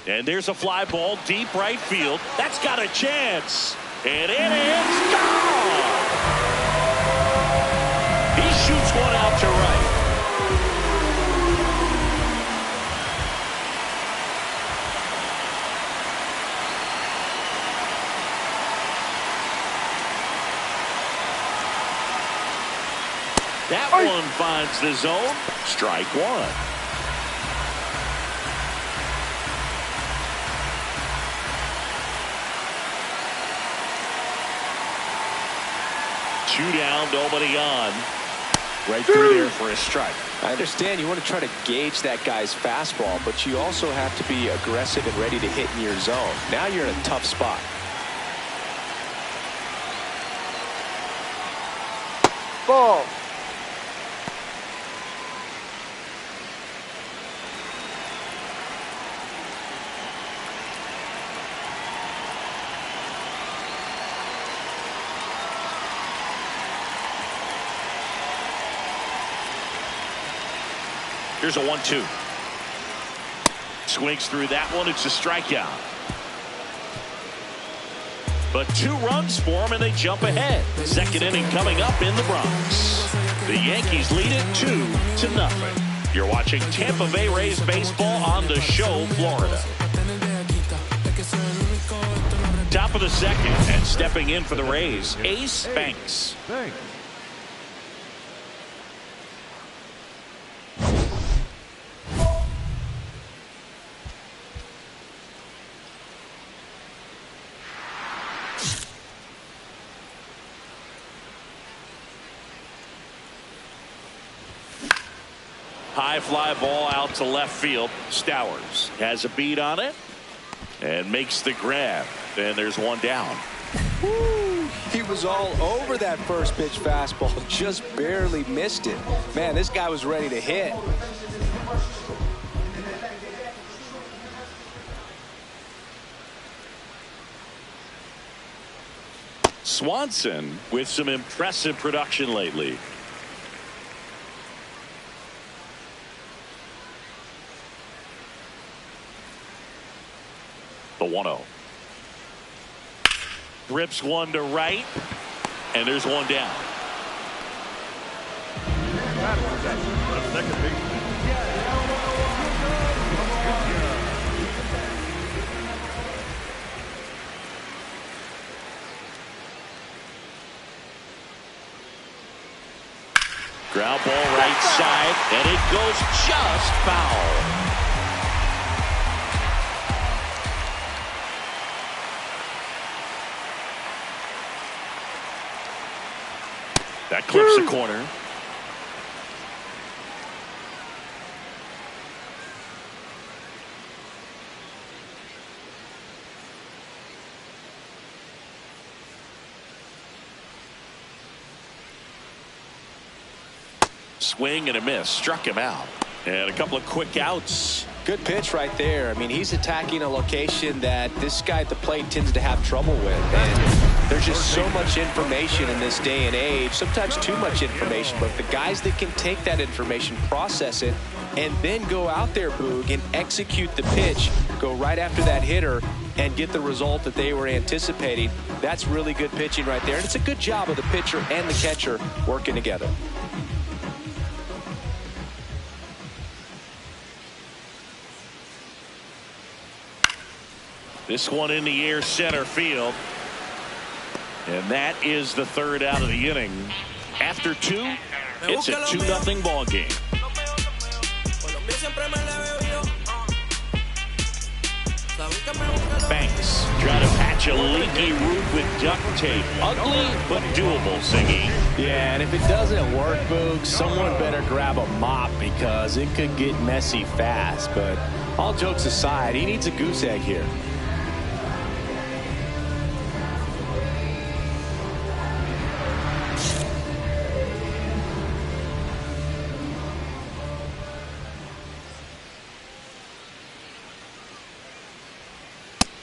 And there's a fly ball deep right field. That's got a chance. And it is gone. He shoots one out to right. That one finds the zone. Strike 1. Two down, nobody on. Right through there for a strike. I understand you want to try to gauge that guy's fastball, but you also have to be aggressive and ready to hit in your zone. Now you're in a tough spot. Ball. Here's a 1-2. Swings through that one. It's a strikeout. But 2 runs for him, and they jump ahead. Second inning coming up in the Bronx. The Yankees lead it 2-0. You're watching Tampa Bay Rays baseball on The Show, Florida. Top of the second, and stepping in for the Rays, Ace Banks. High fly ball out to left field. Stowers has a beat on it and makes the grab. And there's one down. Woo. He was all over that first pitch fastball. Just barely missed it. Man, this guy was ready to hit. Swanson with some impressive production lately. The 1-0. Rips one to right, and there's one down. The second baseman. Ground ball right side, and it goes just foul. That clips the corner. Swing and a miss. Struck him out. And a couple of quick outs. Good pitch right there. I mean, he's attacking a location that this guy at the plate tends to have trouble with. And there's just so much information in this day and age, sometimes too much information. But the guys that can take that information, process it, and then go out there, Boog, and execute the pitch, go right after that hitter, and get the result that they were anticipating, that's really good pitching right there. And it's a good job of the pitcher and the catcher working together. This one in the air, center field. And that is the third out of the inning. After two, it's a 2-0 ball game. Banks trying to patch a leaky roof with duct tape. Ugly but doable, Siggy. Yeah, and if it doesn't work, Boog, someone better grab a mop because it could get messy fast. But all jokes aside, he needs a goose egg here.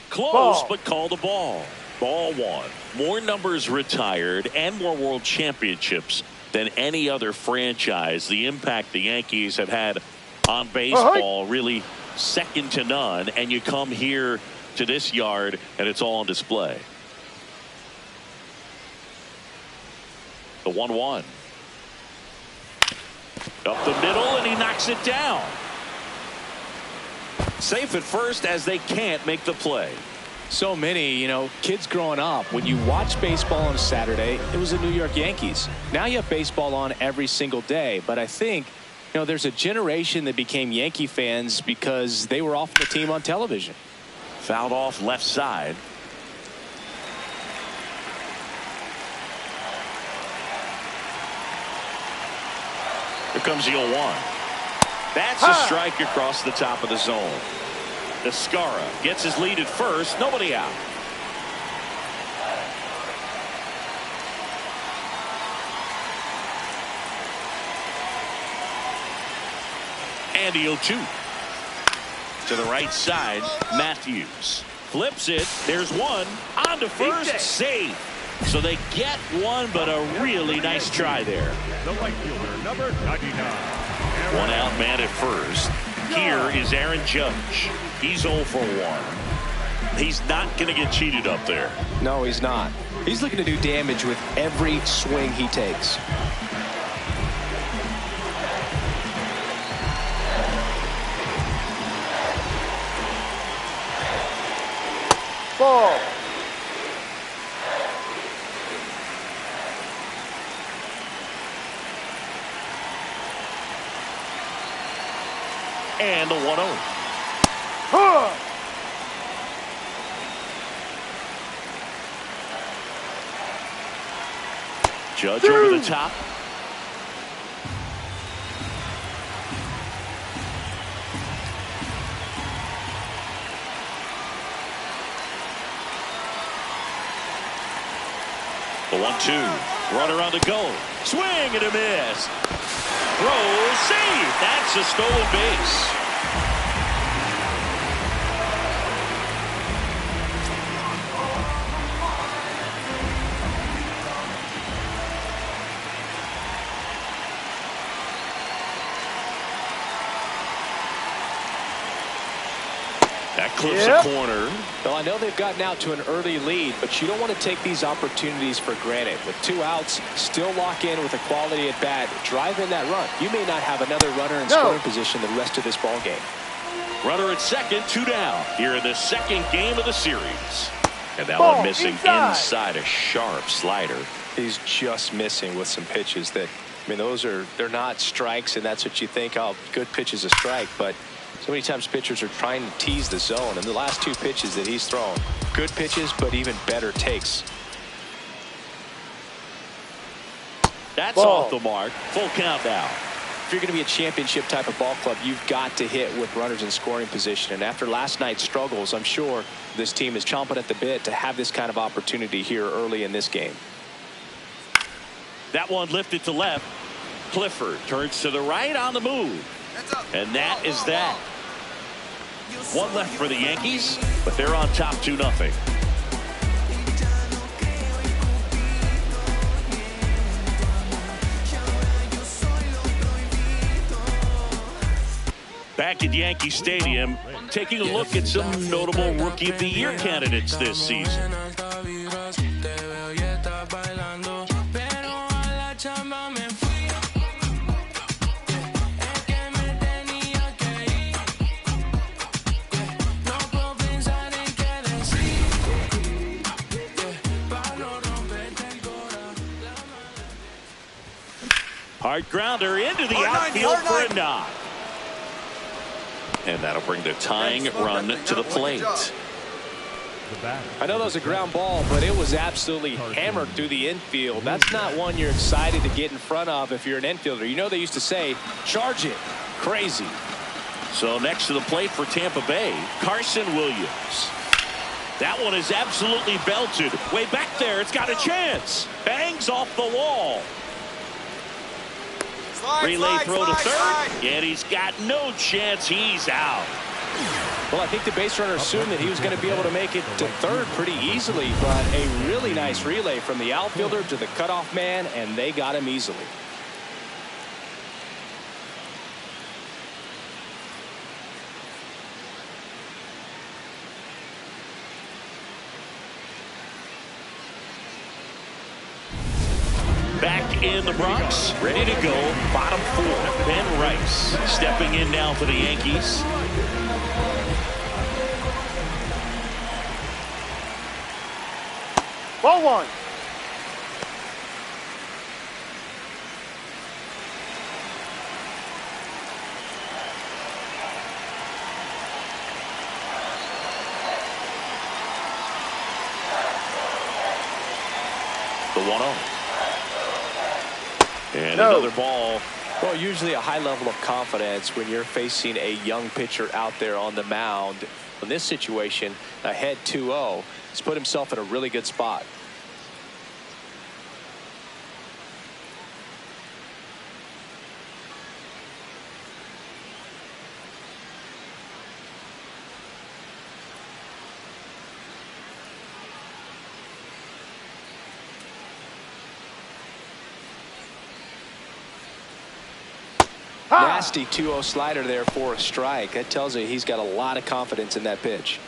Close, but call the ball. Ball one. More numbers retired and more world championships than any other franchise. The impact the Yankees have had on baseball really second to none. And you come here to this yard and it's all on display. The 1-1. Up the middle, and he knocks it down. Safe at first as they can't make the play. So many, kids growing up, when you watch baseball on a Saturday, it was the New York Yankees. Now you have baseball on every single day. But I think, there's a generation that became Yankee fans because they were off the team on television. Fouled off left side. Here comes the 0-1. That's a strike across the top of the zone. Escara gets his lead at first. Nobody out. And the 0-2. To the right side, Matthews flips it. There's one. On to first. Save. So they get one, but a really nice try there. The right fielder, number 99. One out man at first. Here is Aaron Judge. He's 0 for 1. He's not going to get cheated up there. No, he's not. He's looking to do damage with every swing he takes. Ball. And the 1-0. Judge over the top. The 1-2. Runner on the go. Swing and a miss. Throw, save. That's a stolen base. That clips the corner. Well, I know they've gotten out to an early lead, but you don't want to take these opportunities for granted. With 2 outs, still lock in with a quality at bat, drive in that run. You may not have another runner in scoring position the rest of this ball game. Runner at second, 2 down here in the second game of the series. And that one missing inside a sharp slider. He's just missing with some pitches that, I mean, they're not strikes, and that's what you think, oh, good pitch is a strike, but so many times pitchers are trying to tease the zone, and the last 2 pitches that he's thrown, good pitches, but even better takes. That's off the mark. Full count now. If you're going to be a championship type of ball club, you've got to hit with runners in scoring position. And after last night's struggles, I'm sure this team is chomping at the bit to have this kind of opportunity here early in this game. That one lifted to left. Clifford turns to the right on the move. And that is that. 1 left for the Yankees, but they're on top 2-0. Back at Yankee Stadium, taking a look at some notable Rookie of the Year candidates this season. Hard grounder into the outfield for a knock. And that'll bring the tying run to the plate. I know that was a ground ball, but it was absolutely hammered through the infield. That's not one you're excited to get in front of if you're an infielder. You know they used to say, charge it. Crazy. So next to the plate for Tampa Bay, Carson Williams. That one is absolutely belted. Way back there, it's got a chance. Bangs off the wall. Relay throw to third, and he's got no chance. He's out. Well, I think the base runner assumed that he was going to be able to make it to third pretty easily, but a really nice relay from the outfielder to the cutoff man, and they got him easily. Back in the Bronx, ready to go, bottom 4. Ben Rice stepping in now for the Yankees. Ball 1. The 1-0. And another ball. Well, usually a high level of confidence when you're facing a young pitcher out there on the mound. In this situation, ahead 2-0, he's put himself in a really good spot. Nasty 2-0 slider there for a strike. That tells you he's got a lot of confidence in that pitch.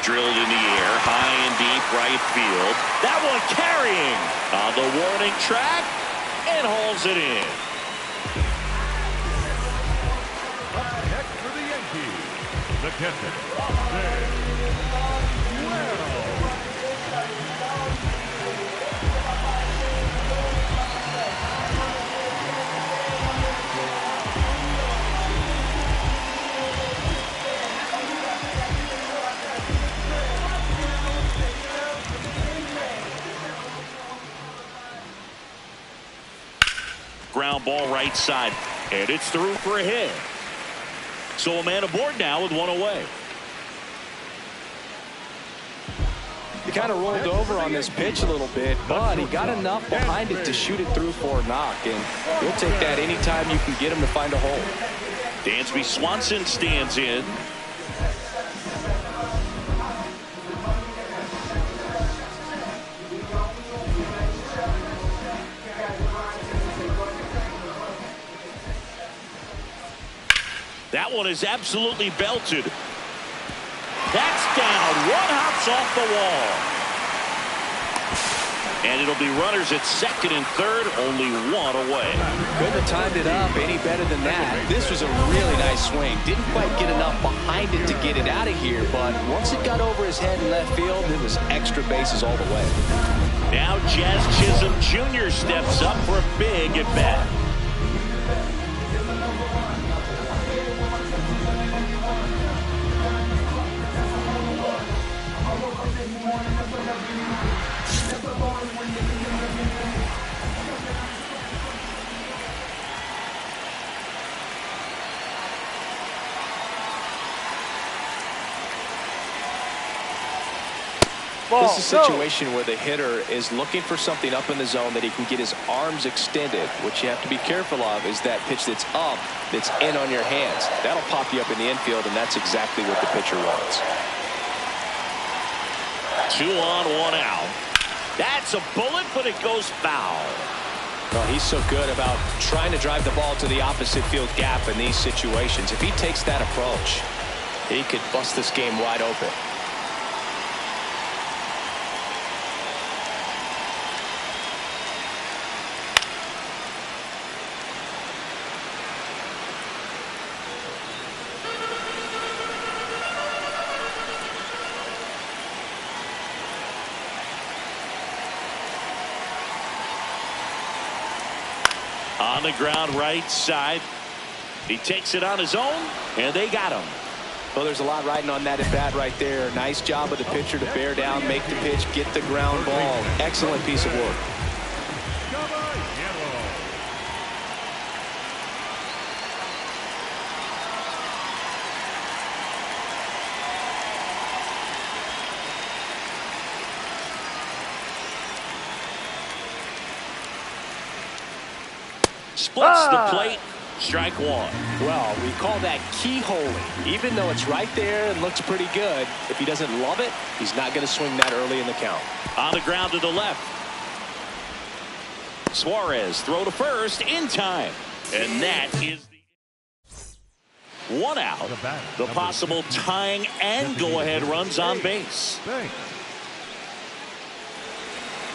Drilled in the air, high and deep right field. That one carrying on the warning track and hauls it in. Up next for the Yankees, the catcher, Ground ball right side, and it's through for a hit. So a man aboard now with 1 away. He kind of rolled over on this pitch a little bit, but he got enough behind it to shoot it through for a knock, and you'll take that anytime you can get him to find a hole. Dansby Swanson stands in. That one is absolutely belted. That's down. One hops off the wall. And it'll be runners at second and third, only one away. Couldn't have timed it up any better than that. This was a really nice swing. Didn't quite get enough behind it to get it out of here, but once it got over his head in left field, it was extra bases all the way. Now Jazz Chisholm Jr. steps up for a big at bat. This is a situation where the hitter is looking for something up in the zone that he can get his arms extended. What you have to be careful of is that pitch that's up, that's in on your hands. That'll pop you up in the infield, and that's exactly what the pitcher wants. 2 on, 1 out. That's a bullet, but it goes foul. Well, he's so good about trying to drive the ball to the opposite field gap in these situations. If he takes that approach, he could bust this game wide open. On the ground right side. He takes it on his own, and they got him. Well, there's a lot riding on that at bat right there. Nice job of the pitcher to bear down, make the pitch, get the ground ball. Excellent piece of work. Splits the plate. Strike one. Well, we call that keyholing. Even though it's right there and looks pretty good, if he doesn't love it, he's not going to swing that early in the count. On the ground to the left. Suarez throw to first in time. And that is the 1 out. The possible tying and go-ahead runs on base.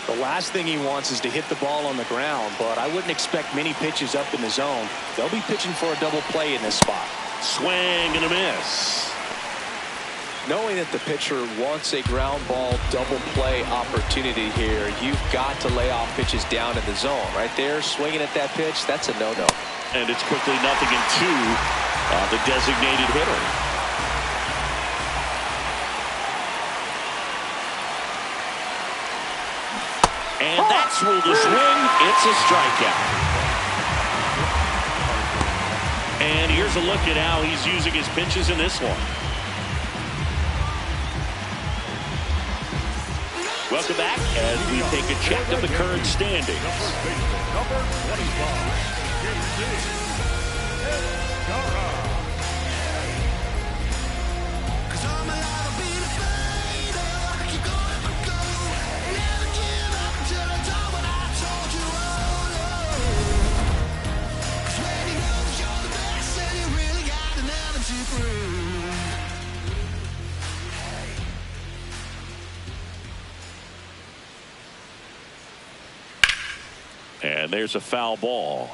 The last thing he wants is to hit the ball on the ground, but I wouldn't expect many pitches up in the zone. They'll be pitching for a double play in this spot. Swing and a miss. Knowing that the pitcher wants a ground ball double play opportunity here, you've got to lay off pitches down in the zone. Right there, swinging at that pitch, that's a no-no. And it's quickly 0-2 the designated hitter. And that's ruled a swing. It's a strikeout. And here's a look at how he's using his pitches in this one. Welcome back as we take a check of the current standings. Number 25. And there's a foul ball.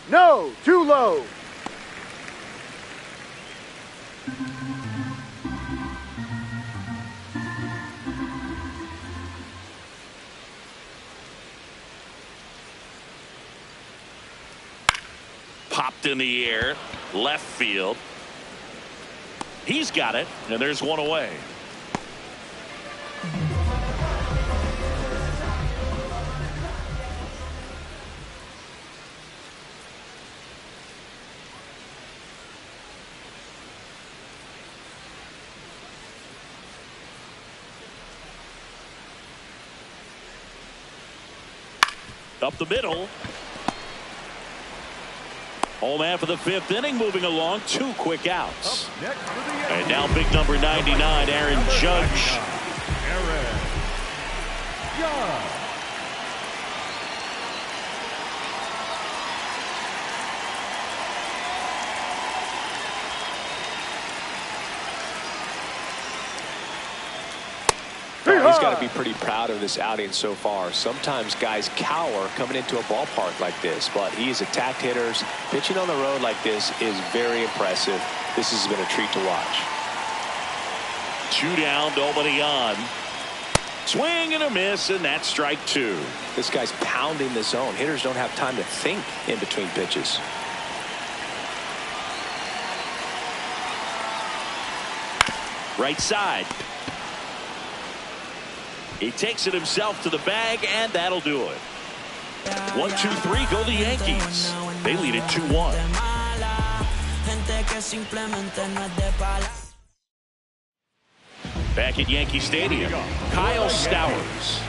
No, too low. Popped in the air, left field. He's got it, and there's one away. Up the middle. Home half of the 5th inning, moving along, 2 quick outs. And now big number 99, Aaron Judge. Aaron Judge. He's got to be pretty proud of this outing so far. Sometimes guys cower coming into a ballpark like this, but he has attacked hitters. Pitching on the road like this is very impressive. This has been a treat to watch. 2 down, nobody on. Swing and a miss, and that's strike 2. This guy's pounding the zone. Hitters don't have time to think in between pitches. Right side. He takes it himself to the bag, and that'll do it. 1, 2, 3, go the Yankees. They lead it 2-1. Back at Yankee Stadium, Kyle Stowers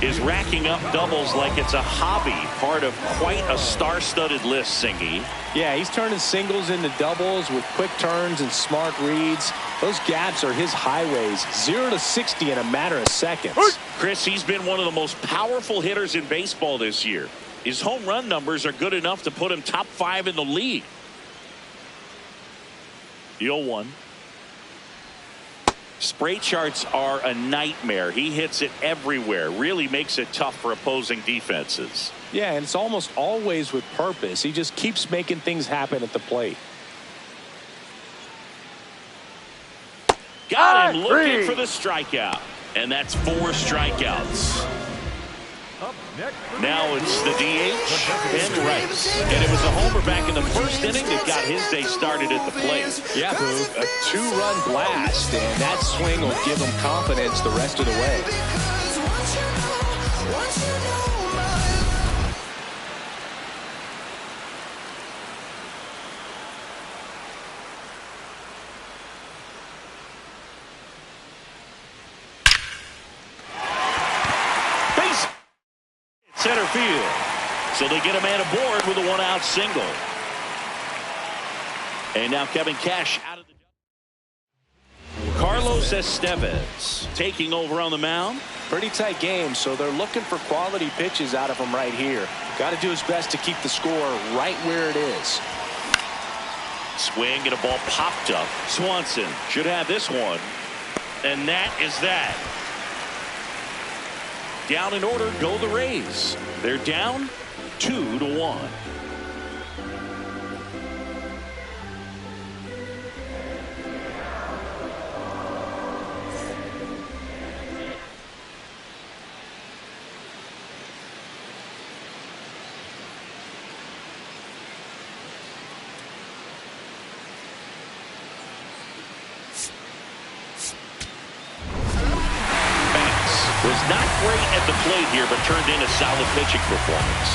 is racking up doubles like it's a hobby, part of quite a star-studded list, Singy. Yeah, he's turning singles into doubles with quick turns and smart reads. Those gaps are his highways. 0 to 60 in a matter of seconds. Chris, he's been one of the most powerful hitters in baseball this year. His home run numbers are good enough to put him top 5 in the league. The 0-1. Spray charts are a nightmare. He hits it everywhere. Really makes it tough for opposing defenses. Yeah, and it's almost always with purpose. He just keeps making things happen at the plate. Got him looking for the strikeout. And that's 4 strikeouts. Now it's the DH, Ben Rice. And it was a homer back in the 1st inning that got his day started at the plate. Yeah, Boog, a 2-run blast, and that swing will give him confidence the rest of the way. Center field. So they get a man aboard with a 1-out single. And now Kevin Cash out of the... Carlos Estevez taking over on the mound. Pretty tight game, so they're looking for quality pitches out of him right here. Got to do his best to keep the score right where it is. Swing and a ball popped up. Swanson should have this one. And that is that. Down in order go the Rays. They're down 2-1. Was not great at the plate here, but turned in a solid pitching performance.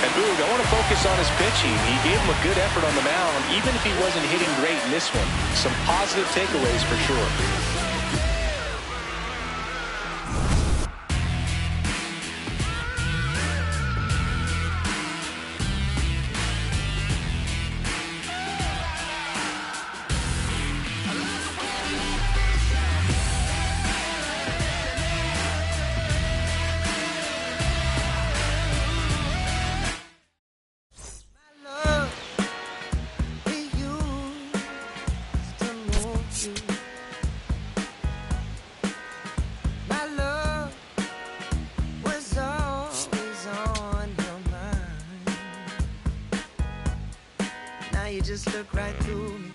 And Boog, I want to focus on his pitching. He gave him a good effort on the mound, even if he wasn't hitting great in this one. Some positive takeaways for sure. Just look right through me.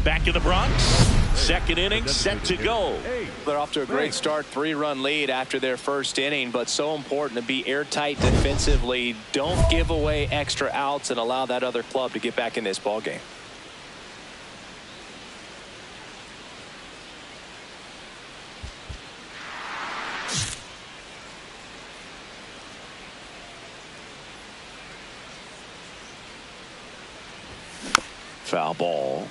Back in the Bronx, 2nd inning set to go. They're off to a great start, 3-run lead after their 1st inning, but so important to be airtight defensively. Don't give away extra outs and allow that other club to get back in this ball game. Foul ball.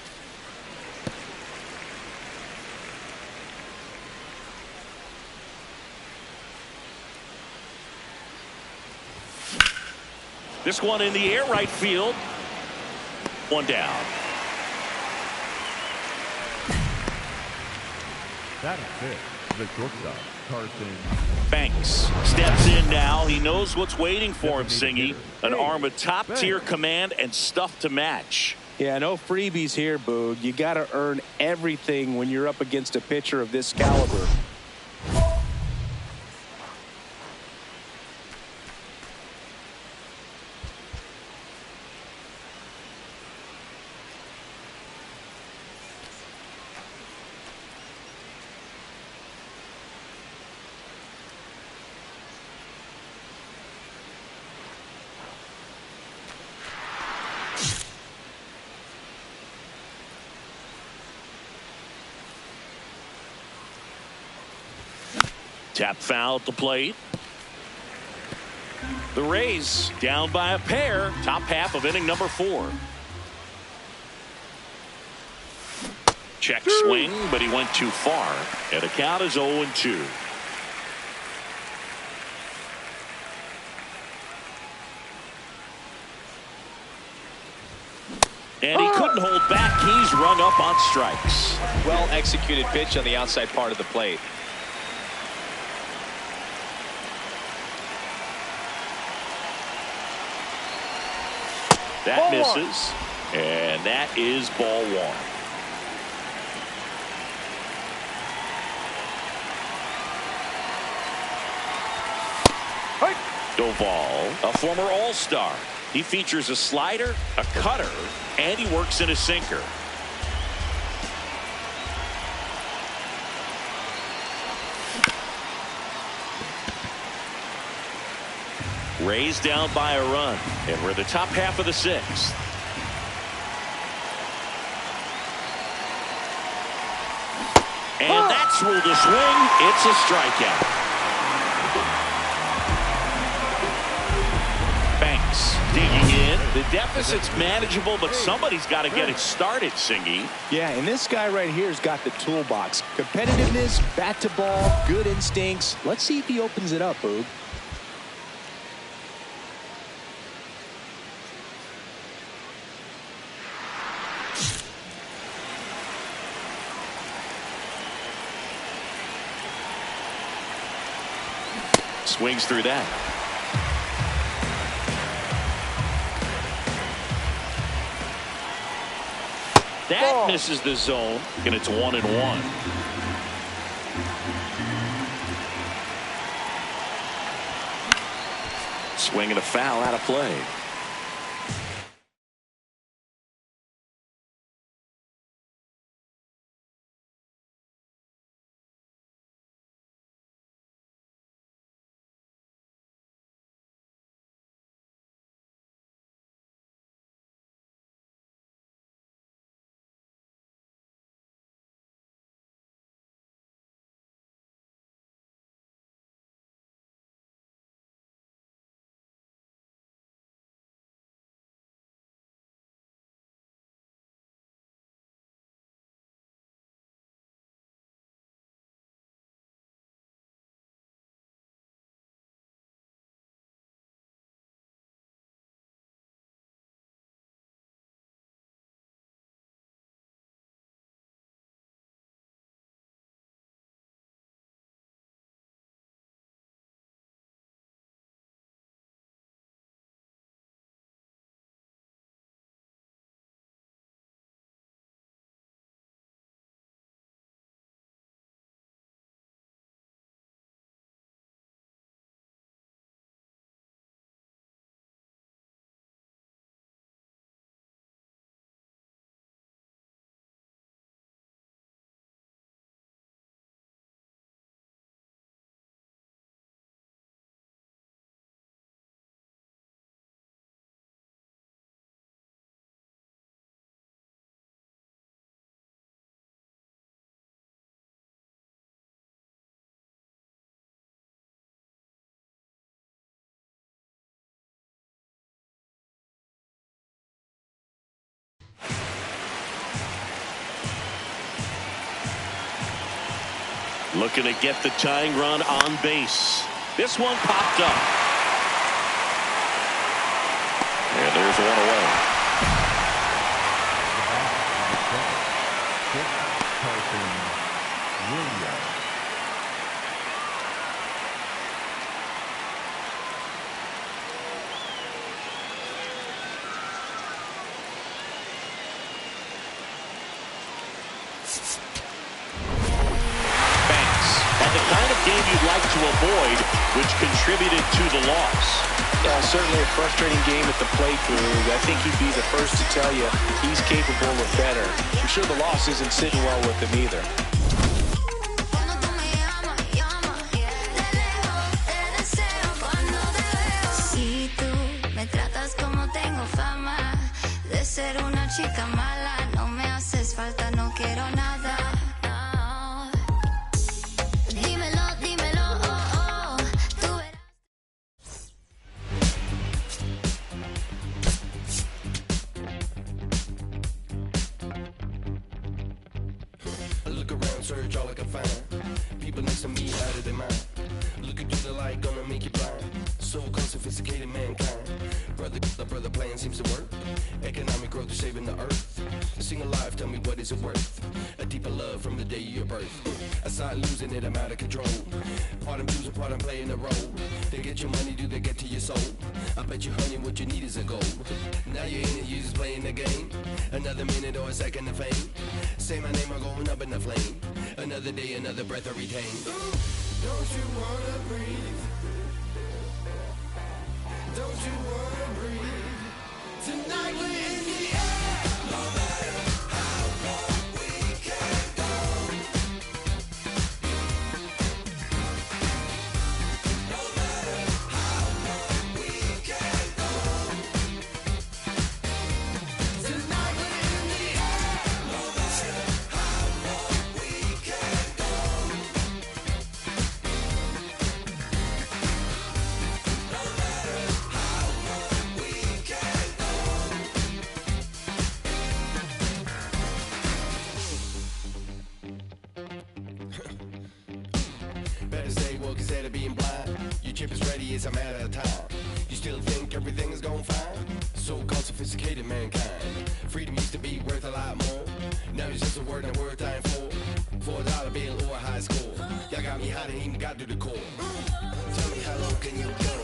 This one in the air, right field. one down. That is it. The shortstop, Carson Banks steps in now. He knows what's waiting for him, Singy. An arm of top-tier command and stuff to match. Yeah, no freebies here, Boog. You got to earn everything when you're up against a pitcher of this caliber. Tap foul at the plate. The Rays down by a pair. Top half of inning number 4. Check swing, but he went too far. And the count is 0-2. And he couldn't hold back. He's rung up on strikes. Well executed pitch on the outside part of the plate. That misses, and that is ball 1. Doval, a former All-Star. He features a slider, a cutter, and he works in a sinker. Rays down by a run, and we're the top half of the 6th. And that's ruled a swing. It's a strikeout. Banks digging in. The deficit's manageable, but somebody's got to get it started, Singy. Yeah, and this guy right here has got the toolbox. Competitiveness, bat to ball, good instincts. Let's see if he opens it up, Boog. Swings through that. That misses the zone, and it's 1-1. Swing and a foul out of play. Looking to get the tying run on base. This one popped up. And there's one away. Williams. Game you'd like to avoid, which contributed to the loss. Yeah, certainly a frustrating game at the plate, Boog. I think he'd be the first to tell you he's capable of better. I'm sure the loss isn't sitting well with him either. Si tú me tratas como tengo fama de ser una chica mala, no me haces falta, no quiero nada. Search all I can find. People next to me out of their mind. Looking through the light, gonna make you blind. So-called sophisticated mankind. Brother plan seems to work. Economic growth is saving the earth. Sing alive, tell me what is it worth? A deeper love from the day of your birth. I start losing it, I'm out of control. Part I'm choosing, part I'm playing the role. They get your money, do they get to your soul? I bet you, honey, what you need is a goal. Now you're in it, you just playing the game. Another minute or a second of fame. Say my name, I'm going up in the flame. Another day, another breath I retain. Don't you wanna breathe? Don't you wanna breathe? Tonight we're in the air. No matter how long we can go. No matter how long we can go. Tonight we're in the air. No matter how long we can go. No matter how long we can go. Better stay woke instead of being blind. Your chip is ready, it's a matter of time. You still think everything is going fine? So-called sophisticated mankind. Freedom used to be worth a lot more. Now it's just a word and word dying for. $4 bill or a high score. Y'all got me hot and even got to the core. Tell me how low can you go?